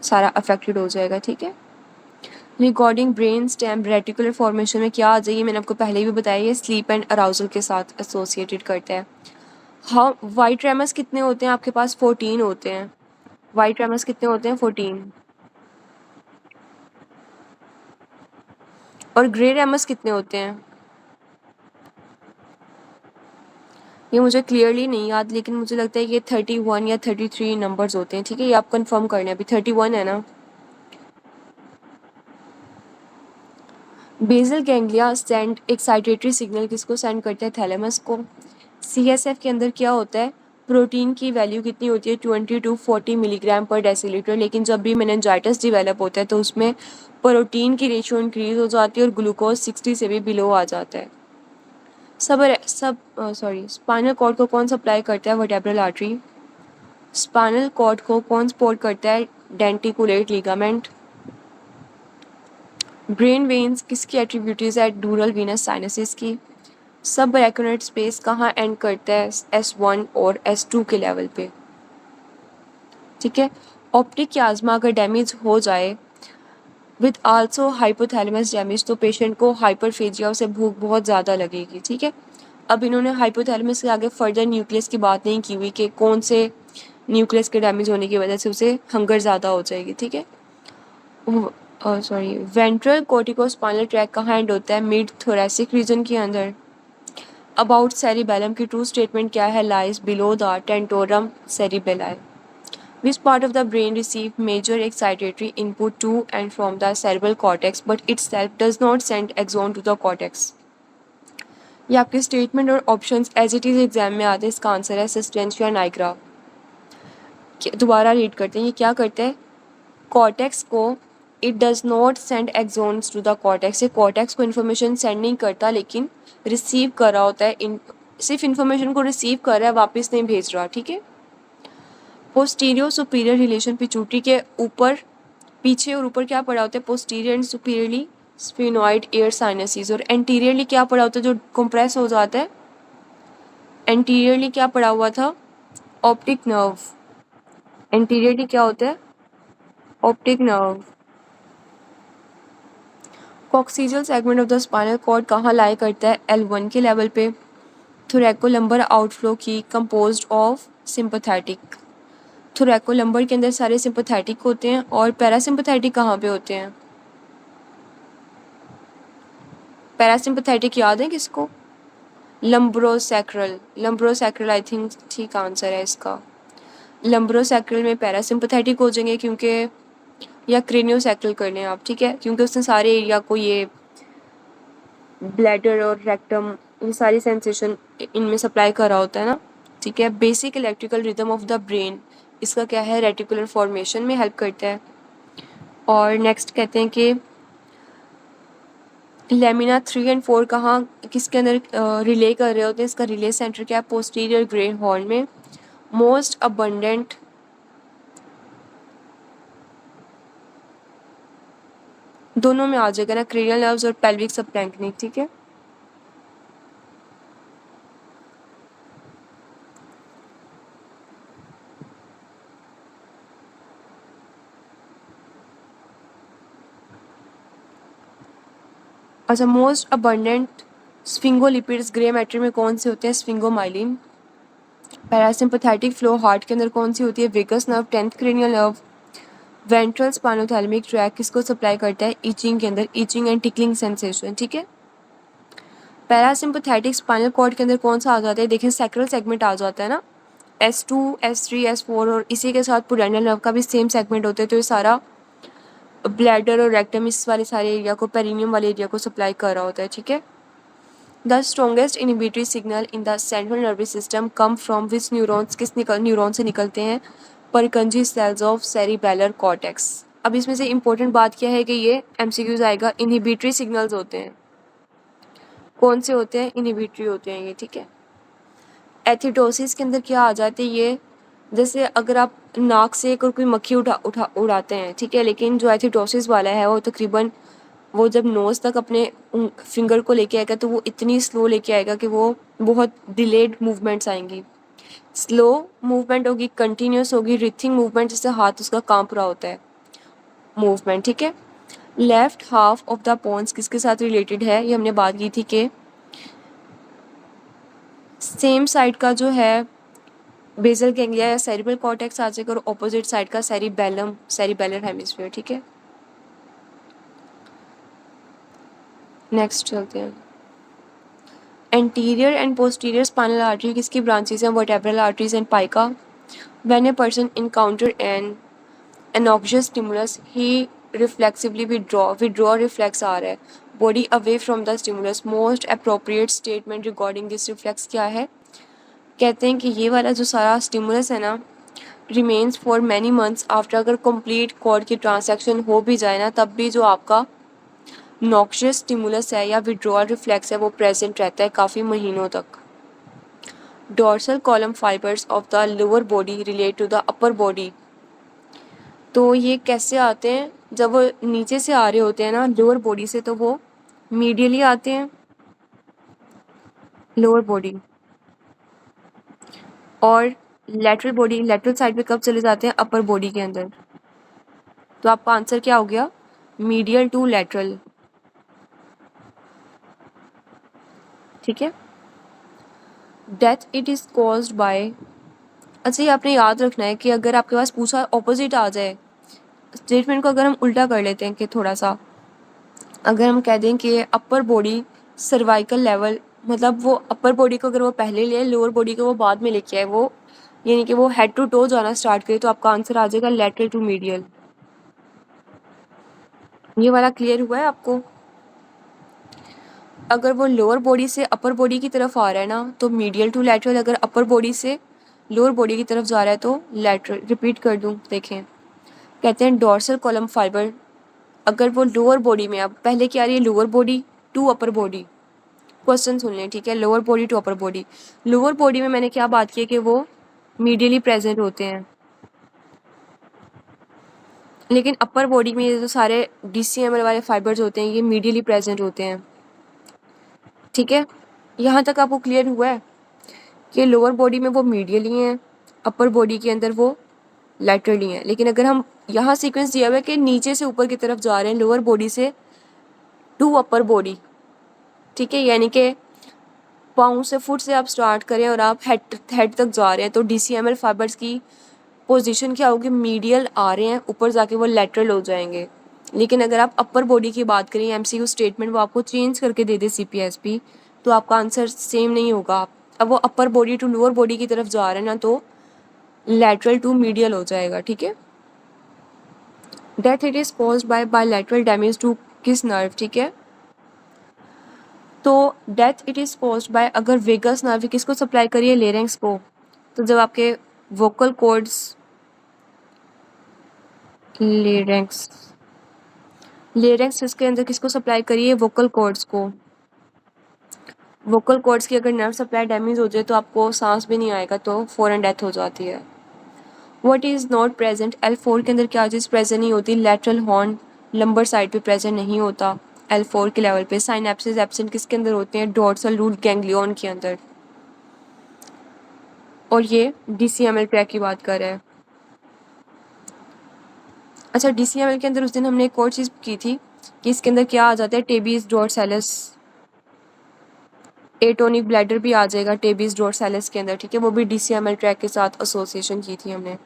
सारा अफेक्टेड हो जाएगा, ठीक है। Recording brain stem reticular formation में क्या आ जाइए? मैंने आपको पहले भी बताया, ये स्लीप एंड अराउजल के साथ एसोसिएटेड करता है। हाँ, वाइट ट्रेमर्स कितने होते हैं आपके पास? 14 होते हैं। वाइट ट्रेमर्स कितने होते हैं? 14। और ग्रे ट्रेमर्स कितने होते हैं? ये मुझे क्लियरली नहीं याद, लेकिन मुझे लगता है ये 31 या 33 नंबर्स होते हैं, ठीक है। ये आप कंफर्म कर लें, अभी 31 है ना। Basal ganglia send excitatory signal किसको सेंड करते हैं? थैलेमस को। सीएसएफ के अंदर क्या होता है? प्रोटीन की वैल्यू कितनी होती है? 20 to 40 मिलीग्राम पर डेसीलीटर, लेकिन जब भी मेनिंजाइटिस डिवेलप होता है तो उसमें प्रोटीन की रेशियो इंक्रीज हो जाती है और ग्लूकोज 60 से भी बिलो आ जाता है। स्पाइनल कॉर्ड को कौन सप्लाई करता है? Vertebral artery. स्पाइनल कॉर्ड को कौन सपोर्ट करता है? डेंटिकुलेट लिगामेंट। ब्रेन वेन्स किसकी एट्रीब्यूटीज है? डूरल वीनस साइनसिस की। सब अरेक्नोइड स्पेस कहाँ एंड करता है? S1 और S2 के लेवल पे, ठीक है। ऑप्टिक कियाज्मा अगर डैमेज हो जाए विद आल्सो हाइपोथैलेमस डैमेज, तो पेशेंट को हाइपरफेजिया से भूख बहुत ज़्यादा लगेगी, ठीक है। अब इन्होंने हाइपोथैलेमस के आगे फर्दर न्यूक्लियस की बात नहीं की हुई कि कौन से न्यूक्लियस के डैमेज होने की वजह से उसे हंगर ज़्यादा हो जाएगी, ठीक है। वेंट्रल कोर्टिकोस्पाइनल ट्रैक कहाँ एंड होता है? मिड थोरैसिक रीजन के अंदर। अबाउट सेरिबेलम की ट्रू स्टेटमेंट क्या है? Lies below the tentorium cerebelli. Which part of the brain receive major excitatory input to and from the cerebral cortex but itself does not send axon to the cortex? ये आपके स्टेटमेंट और options as it is exam में आते हैं। इसका आंसर है सिस्टेंशिया नाइग्रा। दोबारा रीड करते हैं, ये क्या करते हैं? कॉर्टेक्स को it does not send axons to the cortex, ये कॉर्टेक्स को इन्फॉर्मेशन सेंड नहीं करता, लेकिन रिसीव कर रहा होता है। सिर्फ इन्फॉर्मेशन को रिसीव कर रहा है, वापस नहीं भेज रहा, ठीक है। पोस्टीरियर सुपीरियर रिलेशन पिट्यूटरी के ऊपर, पीछे और ऊपर क्या पड़ा होता है? Posterior and superiorly sphenoid air sinuses. और एंटीरियरली क्या पड़ा होता है जो कंप्रेस हो जाता है? एंटीरियरली क्या पड़ा हुआ था? Optic nerve. एंटीरियरली क्या होता है? Optic nerve. Coccygeal segment of the spinal cord कहाँ लाई करता है? L1 के लेवल पे। थोरैकोलम्बर आउटफ्लो की कंपोज्ड ऑफ सिंपैथेटिक। थोरैकोलम्बर के अंदर सारे सिंपैथेटिक होते हैं, और पैरासिम्पैथेटिक कहाँ पे होते हैं? पैरासिम्पैथेटिक याद है किसको? लंब्रोसैक्रल आई थिंक ठीक आंसर है इसका। लंब्रोसैक्रल में पैरासिम्पथेटिक हो जाएंगे क्योंकि, या क्रेनियोसैक्रल कर लें आप, ठीक है, क्योंकि उसने सारे एरिया को, ये ब्लैडर और रेक्टम, ये सारी सेंसेशन इनमें सप्लाई कर रहा होता है ना, ठीक है। Basic electrical rhythm of the brain, इसका क्या है, रेटिकुलर फॉर्मेशन में हेल्प करता है। और नेक्स्ट कहते हैं कि लेमिना 3 और 4 कहाँ, किसके अंदर रिले कर रहे होते हैं, इसका रिले सेंटर क्या है, पोस्टीरियर ग्रेन हॉर्न में। मोस्ट अबंडेंट, दोनों में आ जाएगा ना, क्रेनियल नर्व्स और पेल्विक सबक्लैंक्निक, ठीक है। अच्छा, most abundant sphingolipids grey matter में कौन से होते हैं, स्फिंगोमाइलिन। पैरासिम्पथेटिक फ्लो हार्ट के अंदर कौन सी होती है, vagus nerve, 10th cranial nerve. Ventral spinothalamic tract किसको सप्लाई करता है, ईचिंग के अंदर, ईचिंग एंड टिकलिंग सेंसेशन, ठीक है। पैरासिम्पथेटिक स्पाइनल कॉर्ड के अंदर कौन सा आ जाता है, देखिए सैक्रल सेगमेंट आ जाता है ना, S2, S3, S4, और इसी के साथ पुरानल नर्व का भी सेम सेगमेंट होता है। तो ये सारा ब्लैडर और रेक्टम, इस वाले सारे एरिया को, पेरिनियम वाले एरिया को सप्लाई कर रहा होता है, ठीक है। The strongest inhibitory signal in the central nervous system come from which neurons, neuron से निकलते हैं, Purkinje sales of cerebellar cortex. अब इसमें से इम्पोर्टेंट बात क्या है कि ये MCQs आएगा, इनिबिटरी सिग्नल्स होते हैं। कौन से होते हैं, इनिबिटरी होते हैं ये, ठीक है। एथिटोसिस के अंदर क्या आ जाते हैं ये, जैसे अगर आप नाक से कोई मक्खी उड़ाते हैं, ठीक है, लेकिन जो एथिटोसिस वाला है वो तकरीबन, वो जब नोज़ तक अपने फिंगर को लेके आएगा तो वो इतनी स्लो लेके आएगा कि वो बहुत डिलेड मूवमेंट्स आएंगी। स्लो मूवमेंट होगी, कंटिन्यूस होगी, रिथिंग मूवमेंट, जिससे हाथ उसका कांप रहा होता है, मूवमेंट, ठीक है। Left half of the pons किसके साथ रिलेटेड है, ये हमने बात की थी कि सेम साइड का जो है बेसल गैंग्लिया या सेरिब्रल कॉर्टेक्स आ जाएगा, और ऑपोजिट साइड का सेरिबेलर हेमिस्फीयर, ठीक है। नेक्स्ट चलते हैं। Anterior and posterior spinal artery किसकी ब्रांचेस हैं, vertebral arteries and PICA. When a person encounter an noxious stimulus he reflexively withdraw reflex आ रहा है, body away from the stimulus. Most appropriate statement regarding this reflex क्या है, कहते हैं कि ये वाला जो सारा स्टिमुलस है ना, remains for many months after, अगर कंप्लीट कॉर्ड की ट्रांसैक्शन हो भी जाए ना, तब भी जो आपका नॉक्शियस स्टिमुलस है या विड्रॉल रिफ्लेक्स है वो प्रेजेंट रहता है काफ़ी महीनों तक। Dorsal column fibres of the lower body relate to the upper body, तो ये कैसे आते हैं, जब वो नीचे से आ रहे होते हैं ना लोअर बॉडी से, तो वो मीडियली आते हैं, लोअर बॉडी, और लेटरल साइड पे कब चले जाते हैं, अपर बॉडी के अंदर। तो आपका आंसर क्या हो गया, मीडियल टू लेटरल, ठीक है। Death it is caused bye, अच्छा ये आपने याद रखना है कि अगर आपके पास पूछा ऑपोजिट आ जाए, स्टेटमेंट को अगर हम उल्टा कर लेते हैं कि थोड़ा सा, अगर हम कह दें कि अपर बॉडी सर्वाइकल लेवल, मतलब वो अपर बॉडी को अगर वो पहले ले, लोअर बॉडी को वो बाद में लेके आए, वो यानी कि वो हेड टू टो जाना स्टार्ट करे, तो आपका आंसर आ जाएगा लेटरल टू मीडियल। ये वाला क्लियर हुआ है आपको। अगर वो लोअर बॉडी से अपर बॉडी की तरफ आ रहा है ना तो मीडियल टू लेटरल, अगर अपर बॉडी से लोअर बॉडी की तरफ जा रहा है तो लेटरल। रिपीट कर दूं, देखें, कहते हैं डोर्सल कॉलम फाइबर, अगर वो लोअर बॉडी में, अब पहले क्या आ रही है, lower body to upper body, question सुन लें, ठीक है, lower body to upper body. Lower body में मैंने क्या बात की है कि वो मीडियली प्रेजेंट होते हैं, लेकिन अपर बॉडी में ये जो सारे DCML वाले फाइबर्स होते हैं ये मीडियली प्रेजेंट होते हैं, ठीक है। यहाँ तक आपको क्लियर हुआ है कि लोअर बॉडी में वो मीडियली हैं, अपर बॉडी के अंदर वो लैटरली हैं। लेकिन अगर हम यहाँ सीक्वेंस दिया हुआ है कि नीचे से ऊपर की तरफ जा रहे हैं, लोअर बॉडी से टू अपर बॉडी, ठीक है, यानी कि पाँव से, फुट से आप स्टार्ट करें और आप हेड तक जा रहे हैं, तो DCML फाइबर्स की पोजीशन क्या होगी, मीडियल आ रहे हैं, ऊपर जाके वो लेटरल हो जाएंगे। लेकिन अगर आप अपर बॉडी की बात करें, MCQ स्टेटमेंट वो आपको चेंज करके दे दे CPSP, तो आपका आंसर सेम नहीं होगा। अब वो upper body to lower body की तरफ जा रहा है ना, तो लैटरल टू मीडियल हो जाएगा, ठीक है। Death it is caused by bilateral damage to किस नर्व, ठीक है। तो death it is caused by, अगर वेगस नर्व किसको सप्लाई करिए, लेरेंक्स को, तो जब आपके वोकल कॉर्ड्स, लेरेंक्स, लेरेंक्स इसके अंदर किसको सप्लाई करिए, वोकल कॉर्ड्स को। वोकल कॉर्ड्स की अगर नर्व सप्लाई डैमेज हो जाए तो आपको सांस भी नहीं आएगा, तो फौरन डेथ हो जाती है। What is not present, L4 के अंदर क्या चीज़ प्रेजेंट नहीं होती, लेटरल हॉर्न लंबर साइड पे प्रेजेंट नहीं होता L4 के लेवल पे। साइनेप्सिस एब्सेंट किसके अंदर होते हैं, डोर्सल रूट गैंग्लियन के अंदर। और ये DCML ट्रैक की बात कर रहे हैं। अच्छा, DCML के अंदर उस दिन हमने एक और चीज़ की थी कि इसके अंदर क्या आ जाता है, टेबीज डोर्सालिस, एटोनिक ब्लैडर भी आ जाएगा टेबीज डोर्सालिस के अंदर, ठीक है। वो भी DCML ट्रैक के साथ एसोसिएशन की थी हमने।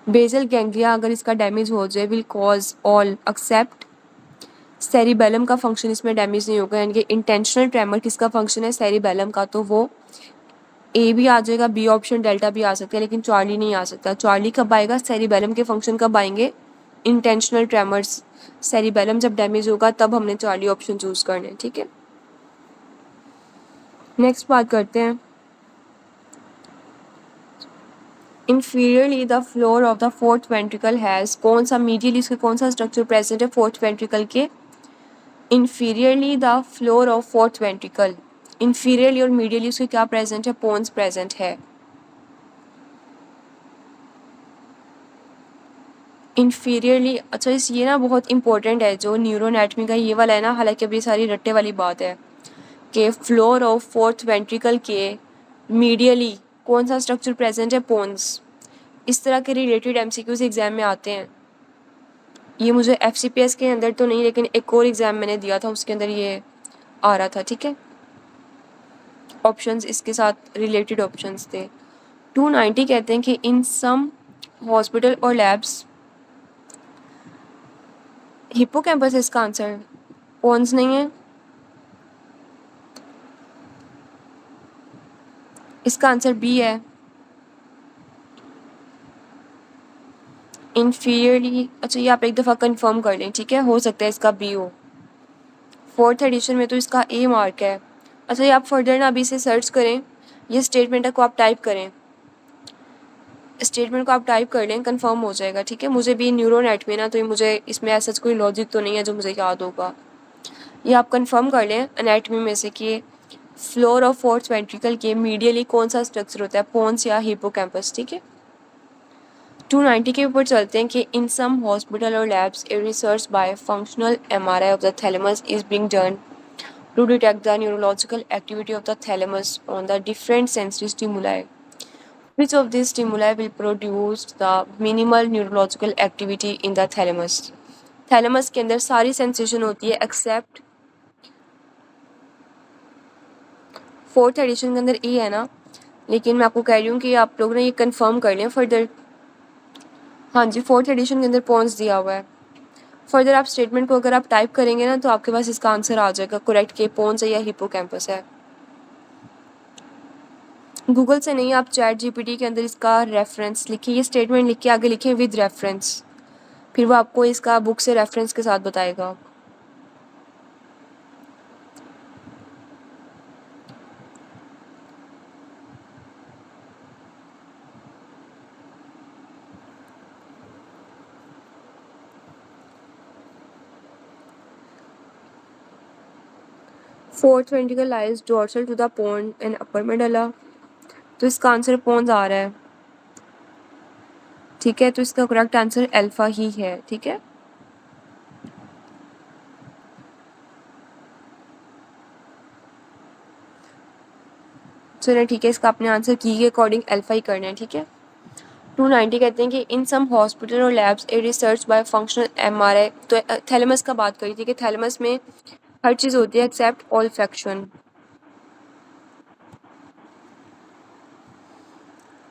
बेसल गैंग्लिया अगर इसका डैमेज हो जाए, will cause all except cerebellum का फंक्शन इसमें डैमेज नहीं होगा, यानी कि इंटेंशनल ट्रेमर किसका फंक्शन है, सेरिबेलम का, तो वो ए भी आ जाएगा, बी ऑप्शन डेल्टा भी आ सकता है, लेकिन चार्ली नहीं आ सकता। चार्ली कब आएगा, सेरिबेलम के फंक्शन कब आएंगे, इंटेंशनल ट्रेमर्स, सेरिबेलम जब डैमेज होगा तब हमने चार्ली ऑप्शन चूज करना है, ठीक है। नेक्स्ट बात करते हैं, inferiorly the floor of the fourth ventricle has, कौन सा मीडियली इसके कौन सा स्ट्रक्चर प्रेजेंट है फोर्थ वेंट्रिकल के, inferiorly the floor of fourth ventricle, inferiorly और medially उसके क्या प्रेजेंट है, पोन्स प्रेजेंट है। inferiorly, अच्छा इस ये ना बहुत इंपॉर्टेंट है, जो न्यूरोएनाटमी का ये वाला है ना, हालांकि अब ये सारी रट्टे वाली बात है कि फ्लोर ऑफ फोर्थ वेंट्रिकल के मीडियली कौन सा स्ट्रक्चर प्रेजेंट है, पोन्स। इस तरह के रिलेटेड MCQs एग्जाम में आते हैं। ये मुझे FCPS के अंदर तो नहीं, लेकिन एक और एग्जाम मैंने दिया था उसके अंदर ये आ रहा था, ठीक है। ऑप्शंस इसके साथ रिलेटेड ऑप्शंस थे। 290 कहते हैं कि इन सम हॉस्पिटल और लैब्स, हिप्पोकैम्पस है इसका आंसर, पोन्स नहीं है। इसका आंसर बी है, इन्फीरियरली। अच्छा, ये आप एक दफ़ा कंफर्म कर लें, ठीक है, हो सकता है इसका बी हो। फोर्थ एडिशन में तो इसका ए मार्क है। अच्छा, ये आप फर्दर ना अभी से सर्च करें, ये स्टेटमेंट को आप टाइप करें, स्टेटमेंट को आप टाइप कर लें, कंफर्म हो जाएगा, ठीक है। मुझे भी न्यूरोएनाटमी ना, तो ये मुझे इसमें ऐसा कोई लॉजिक तो नहीं है जो मुझे याद होगा। ये आप कंफर्म कर लें एनाटमी में से कि फ्लोर ऑफ फोर्थ वेंट्रिकल के मीडियली कौन सा स्ट्रक्चर होता है, पोन्स या हिप्पोकैम्पस, ठीक है। 290 के ऊपर चलते हैं कि इन सम हॉस्पिटल और labs a research by functional MRI of the thalamus is being done to detect the neurological activity of the thalamus on the different sensory stimuli. Which of these stimuli will produce the minimal neurological activity in the thalamus? Thalamus के अंदर सारी सेंसेशन होती है एक्सेप्ट फोर्थ एडिशन के अंदर ए है ना, लेकिन मैं आपको कह रही हूँ कि आप लोग ने ये कंफर्म कर लें फर्दर। हाँ जी, फोर्थ एडिशन के अंदर पॉइंट्स दिया हुआ है। फर्दर आप स्टेटमेंट को अगर आप टाइप करेंगे ना, तो आपके पास इसका आंसर आ जाएगा करेक्ट के पोन्स है या हिप्पोकैम्पस है। गूगल से नहीं, आप ChatGPT के अंदर इसका रेफरेंस लिखिए, ये स्टेटमेंट लिख के आगे लिखें विद रेफरेंस, फिर वो आपको इसका बुक से रेफरेंस के साथ बताएगा। Fourth ventricle lies dorsal to the pons and upper medulla, तो इसका आंसर पोन्स आ रहा है, ठीक है। तो इसका करेक्ट आंसर अल्फा ही है, ठीक है। चलिए ठीक है, इसका अपने आंसर की के अकॉर्डिंग अल्फा ही करना है, ठीक है। 290 कहते हैं कि इन सम हॉस्पिटल और labs a research by functional MRI, तो थैलेमस का बात करी थी कि थैलेमस में हर चीज़ होती है accept olfaction.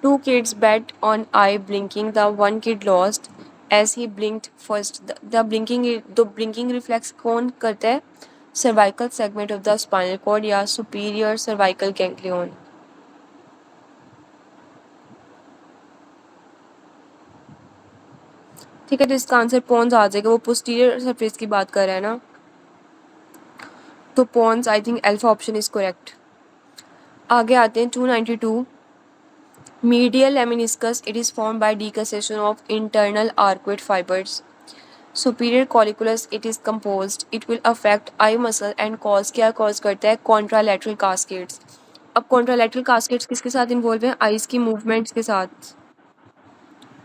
2 kids bet on eye blinking. The one kid lost as he blinked first. The blinking reflex कौन करता है, cervical segment of the spinal cord या सुपीरियर सर्वाइकल गैंग्लियन। ठीक है, तो इसका आंसर पोन्स आ जाएगा, वो पोस्टीरियर सरफेस की बात कर रहा है ना, तो pons, I think alpha option is correct. आगे आते हैं 292। Medial lemniscus, it is form by decussation of internal arcuate fibres. Superior colliculus, it is composed, it will affect eye muscle and cause, क्या कॉज करता है, कॉन्ट्रालैटरल कास्केड्स। अब कॉन्ट्रालैटरल कास्केड्स किसके साथ इन्वॉल्व हैं, आइज की मूवमेंट्स के साथ।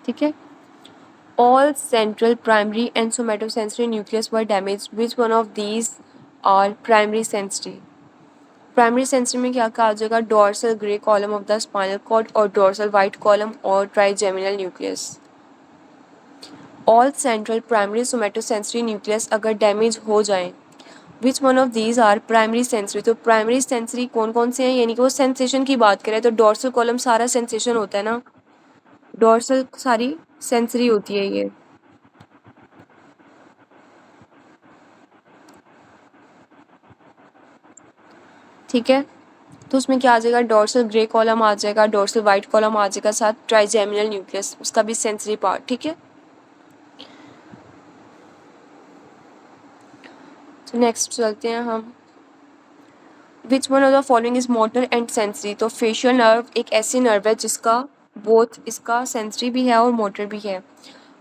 ठीक है। All central, primary and somatosensory nucleus were damaged. Which one of these are primary sensory? Primary sensory में क्या कहा जाएगा, dorsal grey column of the spinal cord और डोर्सल वाइट कॉलम और trigeminal nucleus. All central, primary, somatosensory nucleus अगर डैमेज हो जाए, which one of these are primary sensory. तो प्राइमरी सेंसरी कौन कौन से हैं, यानी कि वो सेंसेशन की बात करें तो डोर्सल कॉलम सारा सेंसेशन होता है ना, डोर्सल सारी सेंसरी होती है ये। ठीक है, तो उसमें क्या आ जाएगा, डोर्सल ग्रे कॉलम आ जाएगा, डोर्सल वाइट कॉलम आ जाएगा, साथ ट्राइजेमिनल न्यूक्लियस, उसका भी सेंसरी पार्ट। ठीक है, तो नेक्स्ट चलते हैं हम। विच one of the following is motor and sensory. तो फेशियल नर्व एक ऐसी नर्व है जिसका बोथ इसका सेंसरी भी है और मोटर भी है।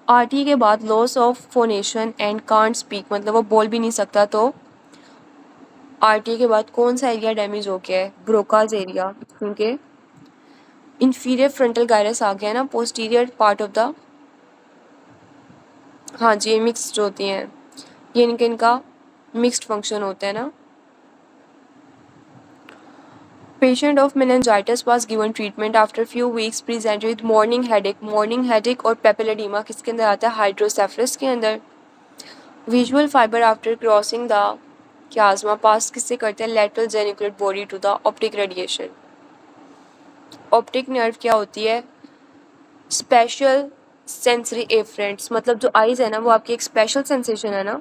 आरटी के बाद loss of phonation and can't speak, मतलब वो बोल भी नहीं सकता, तो आरटी के बाद कौन सा एरिया डैमेज हो गया है, ब्रोकाज एरिया, क्योंकि इंफीरियर फ्रंटल गायरस आ गया ना, पोस्टीरियर पार्ट ऑफ द, हाँ जी, ये मिक्सड होती हैं, ये इनका मिक्सड फंक्शन होता है ना। Patient of meningitis was given treatment after few weeks present with morning headache. Morning headache और पेपिलोडीमा किसके अंदर आता है, हाइड्रोसेफलस के अंदर। Visual fibre after crossing the chiasma pass किससे करते हैं, lateral geniculate body to the optic radiation. Optic nerve क्या होती है, स्पेशल सेंसरी एफरेंट्स, मतलब जो आईज है ना वो आपकी एक स्पेशल सेंसेशन है ना,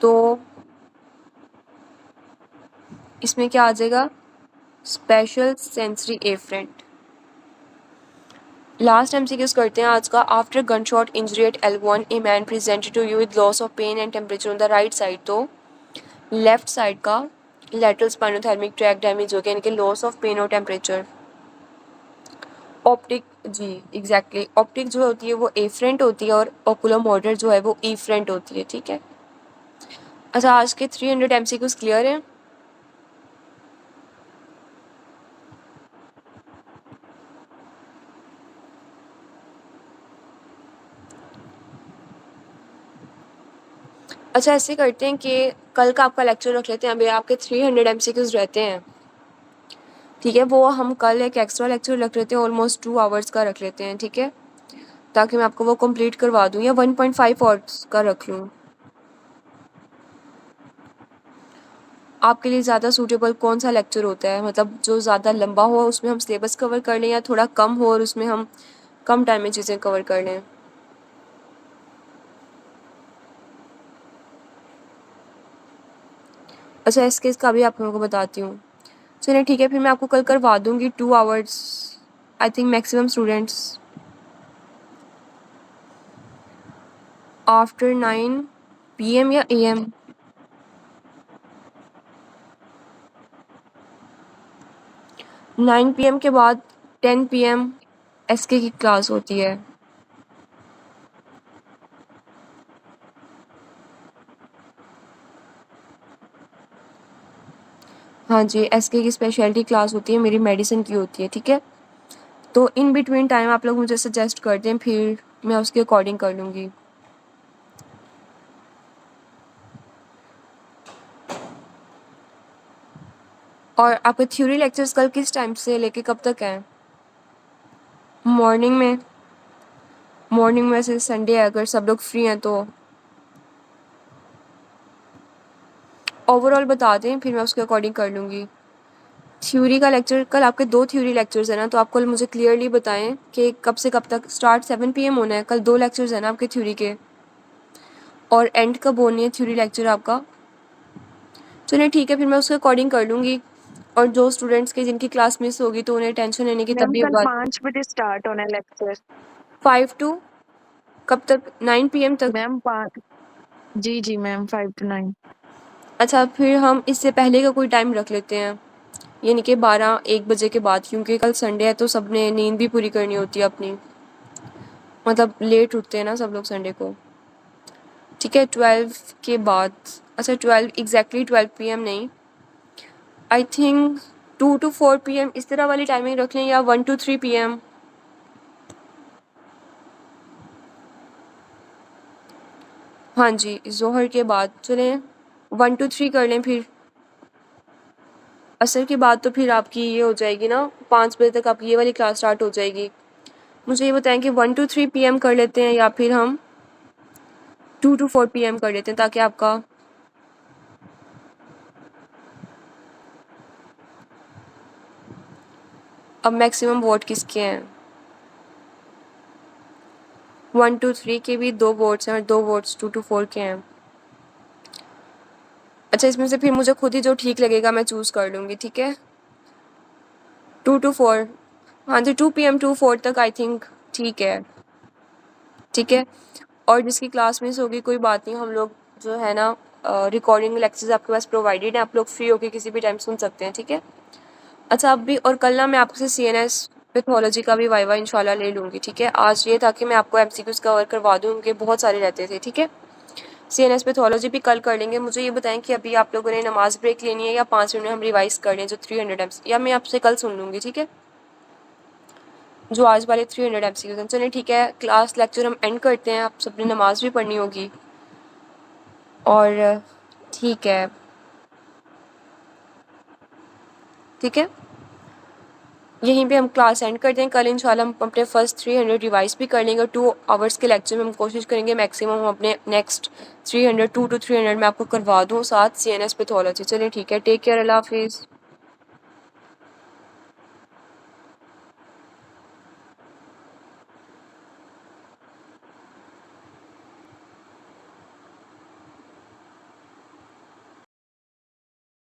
तो इसमें क्या आ जाएगा, special sensory afferent. Last MCQs करते हैं आज का। After gun shot injury at L1 a man presented to you with loss of pain and temperature on the right side. तो लेफ्ट साइड का लेटरल स्पाइनोथैलेमिक ट्रैक डैमेज हो गया, यानी कि लॉस ऑफ पेन और टेम्परेचर। ऑप्टिक, जी एग्जैक्टली, ऑप्टिक जो होती है वो एफरेंट होती है और ओकुलोमोटर जो है वो ईफरेंट होती है। ठीक है, अच्छा आज के 300 एमसीक्यूज क्लियर हैं। अच्छा ऐसे करते हैं कि कल का आपका लेक्चर रख लेते हैं, अभी आपके 300 एमसीक्यूज रहते हैं। ठीक है, वो हम कल एक एक्स्ट्रा लेक्चर रख लेते हैं, ऑलमोस्ट 2 आवर्स का रख लेते हैं। ठीक है, ताकि मैं आपको वो कंप्लीट करवा दूँ, या 1.5 आवर्स का रख लूँ, आपके लिए ज़्यादा सूटेबल कौन सा लेक्चर होता है, मतलब जो ज़्यादा लंबा हो उसमें हम सिलेबस कवर कर लें, या थोड़ा कम हो और उसमें हम कम टाइम में चीज़ें कवर कर लें। अच्छा इस केस का भी आप लोगों को बताती हूँ। चलिए ठीक है, फिर मैं आपको कल करवा दूँगी 2 hours, I think maximum students after 9 PM या AM। 9 PM के बाद 10 PM SK की क्लास होती है। हाँ जी, SK की स्पेशलिटी क्लास होती है, मेरी मेडिसिन की होती है। ठीक है, तो इन बिटवीन टाइम आप लोग मुझे सजेस्ट कर दें, फिर मैं उसके अकॉर्डिंग कर लूँगी। और आपके थ्योरी लेक्चर्स कल किस टाइम से लेके कब तक हैं, मॉर्निंग में। मॉर्निंग में से संडे है, अगर सब लोग फ्री हैं तो ओवरऑल बता दें, फिर मैं उसके अकॉर्डिंग कर लूँगी। थ्योरी का लेक्चर कल आपके 2 थ्योरी लेक्चर्स हैं ना, तो आप कल मुझे क्लियरली बताएं कि कब से कब तक। स्टार्ट 7 PM होना है, कल 2 लेक्चर्स हैं ना आपके थ्योरी के। और एंड कब होनी है थ्योरी लेक्चर आपका? चलिए ठीक है, फिर मैं उसके अकॉर्डिंग कर लूँगी। और जो स्टूडेंट्स के जिनकी क्लास मिस होगी तो उन्हें टेंशन लेने की मैम तभी कल बात। 5 बजे स्टार्ट होना है लेक्चर। 5 टू कब तक? 9 PM तक? मैम 5 जी मैम 5 to 9। अच्छा, फिर हम इससे पहले का कोई टाइम रख लेते हैं, यानी कि 12-1 बजे के बाद, क्योंकि कल संडे है तो सबने नींद भी पूरी करनी होती है अपनी, मतलब लेट उठते हैं ना सब लोग संडे को। ठीक है, 12 के बाद। अच्छा 12 एग्जैक्टली 12 PM नहीं, आई थिंक 2 to 4 PM इस तरह वाली टाइमिंग रख लें, या 1 to 3 PM। हाँ जी, जोहर के बाद चलें 1 to 3 कर लें फिर। असर के बाद तो फिर आपकी ये हो जाएगी ना, 5 बजे तक आपकी ये वाली क्लास स्टार्ट हो जाएगी। मुझे ये बताएं कि 1 to 3 PM कर लेते हैं या फिर हम 2 to 4 PM कर लेते हैं, ताकि आपका अब मैक्सिमम वोट किसके हैं? 1 to 3 के भी 2 वोट्स हैं और 2 वोट्स 2 to 4 के हैं। अच्छा, इसमें से फिर मुझे खुद ही जो ठीक लगेगा मैं चूज़ कर लूँगी, ठीक है। 2 to 4, हाँ जी 2 PM to 4 तक आई थिंक ठीक है। ठीक है, और जिसकी क्लास मिस होगी कोई बात नहीं, हम लोग जो है ना रिकॉर्डिंग लेक्चर्स आपके पास प्रोवाइडेड है, आप लोग फ्री होकर किसी भी टाइम सुन सकते हैं, ठीक है। अच्छा, अब भी और कल ना मैं आपसे CNS पैथोलॉजी का भी वाइवा इंशाल्लाह ले लूँगी, ठीक है। आज ये था कि मैं आपको MCQs कवर करवा दूँ, उनके बहुत सारे रहते थे, ठीक है। CNS पैथोलॉजी भी कल कर लेंगे। मुझे ये बताएं कि अभी आप लोगों ने नमाज ब्रेक लेनी है या 5 मिनट में हम रिवाइज कर लें जो 300 MC, या मैं आपसे कल सुन लूँगी, ठीक है, जो आज वाले 300 MCQs हैं। चलिए ठीक है, क्लास लेक्चर हम एंड करते हैं, आप सबने नमाज भी पढ़नी होगी। और ठीक है, ठीक है, यहीं पे हम क्लास एंड करते हैं। कल इंशाल्लाह हम अपने फर्स्ट 300 रिवाइज भी कर लेंगे और 2 आवर्स के लेक्चर में हम कोशिश करेंगे मैक्सिमम हम अपने नेक्स्ट 300 2 to 300 में आपको करवा दूँ, साथ CNS पैथोलॉजी। चलिए ठीक है, टेक केयर, अल्लाह हाफिज़।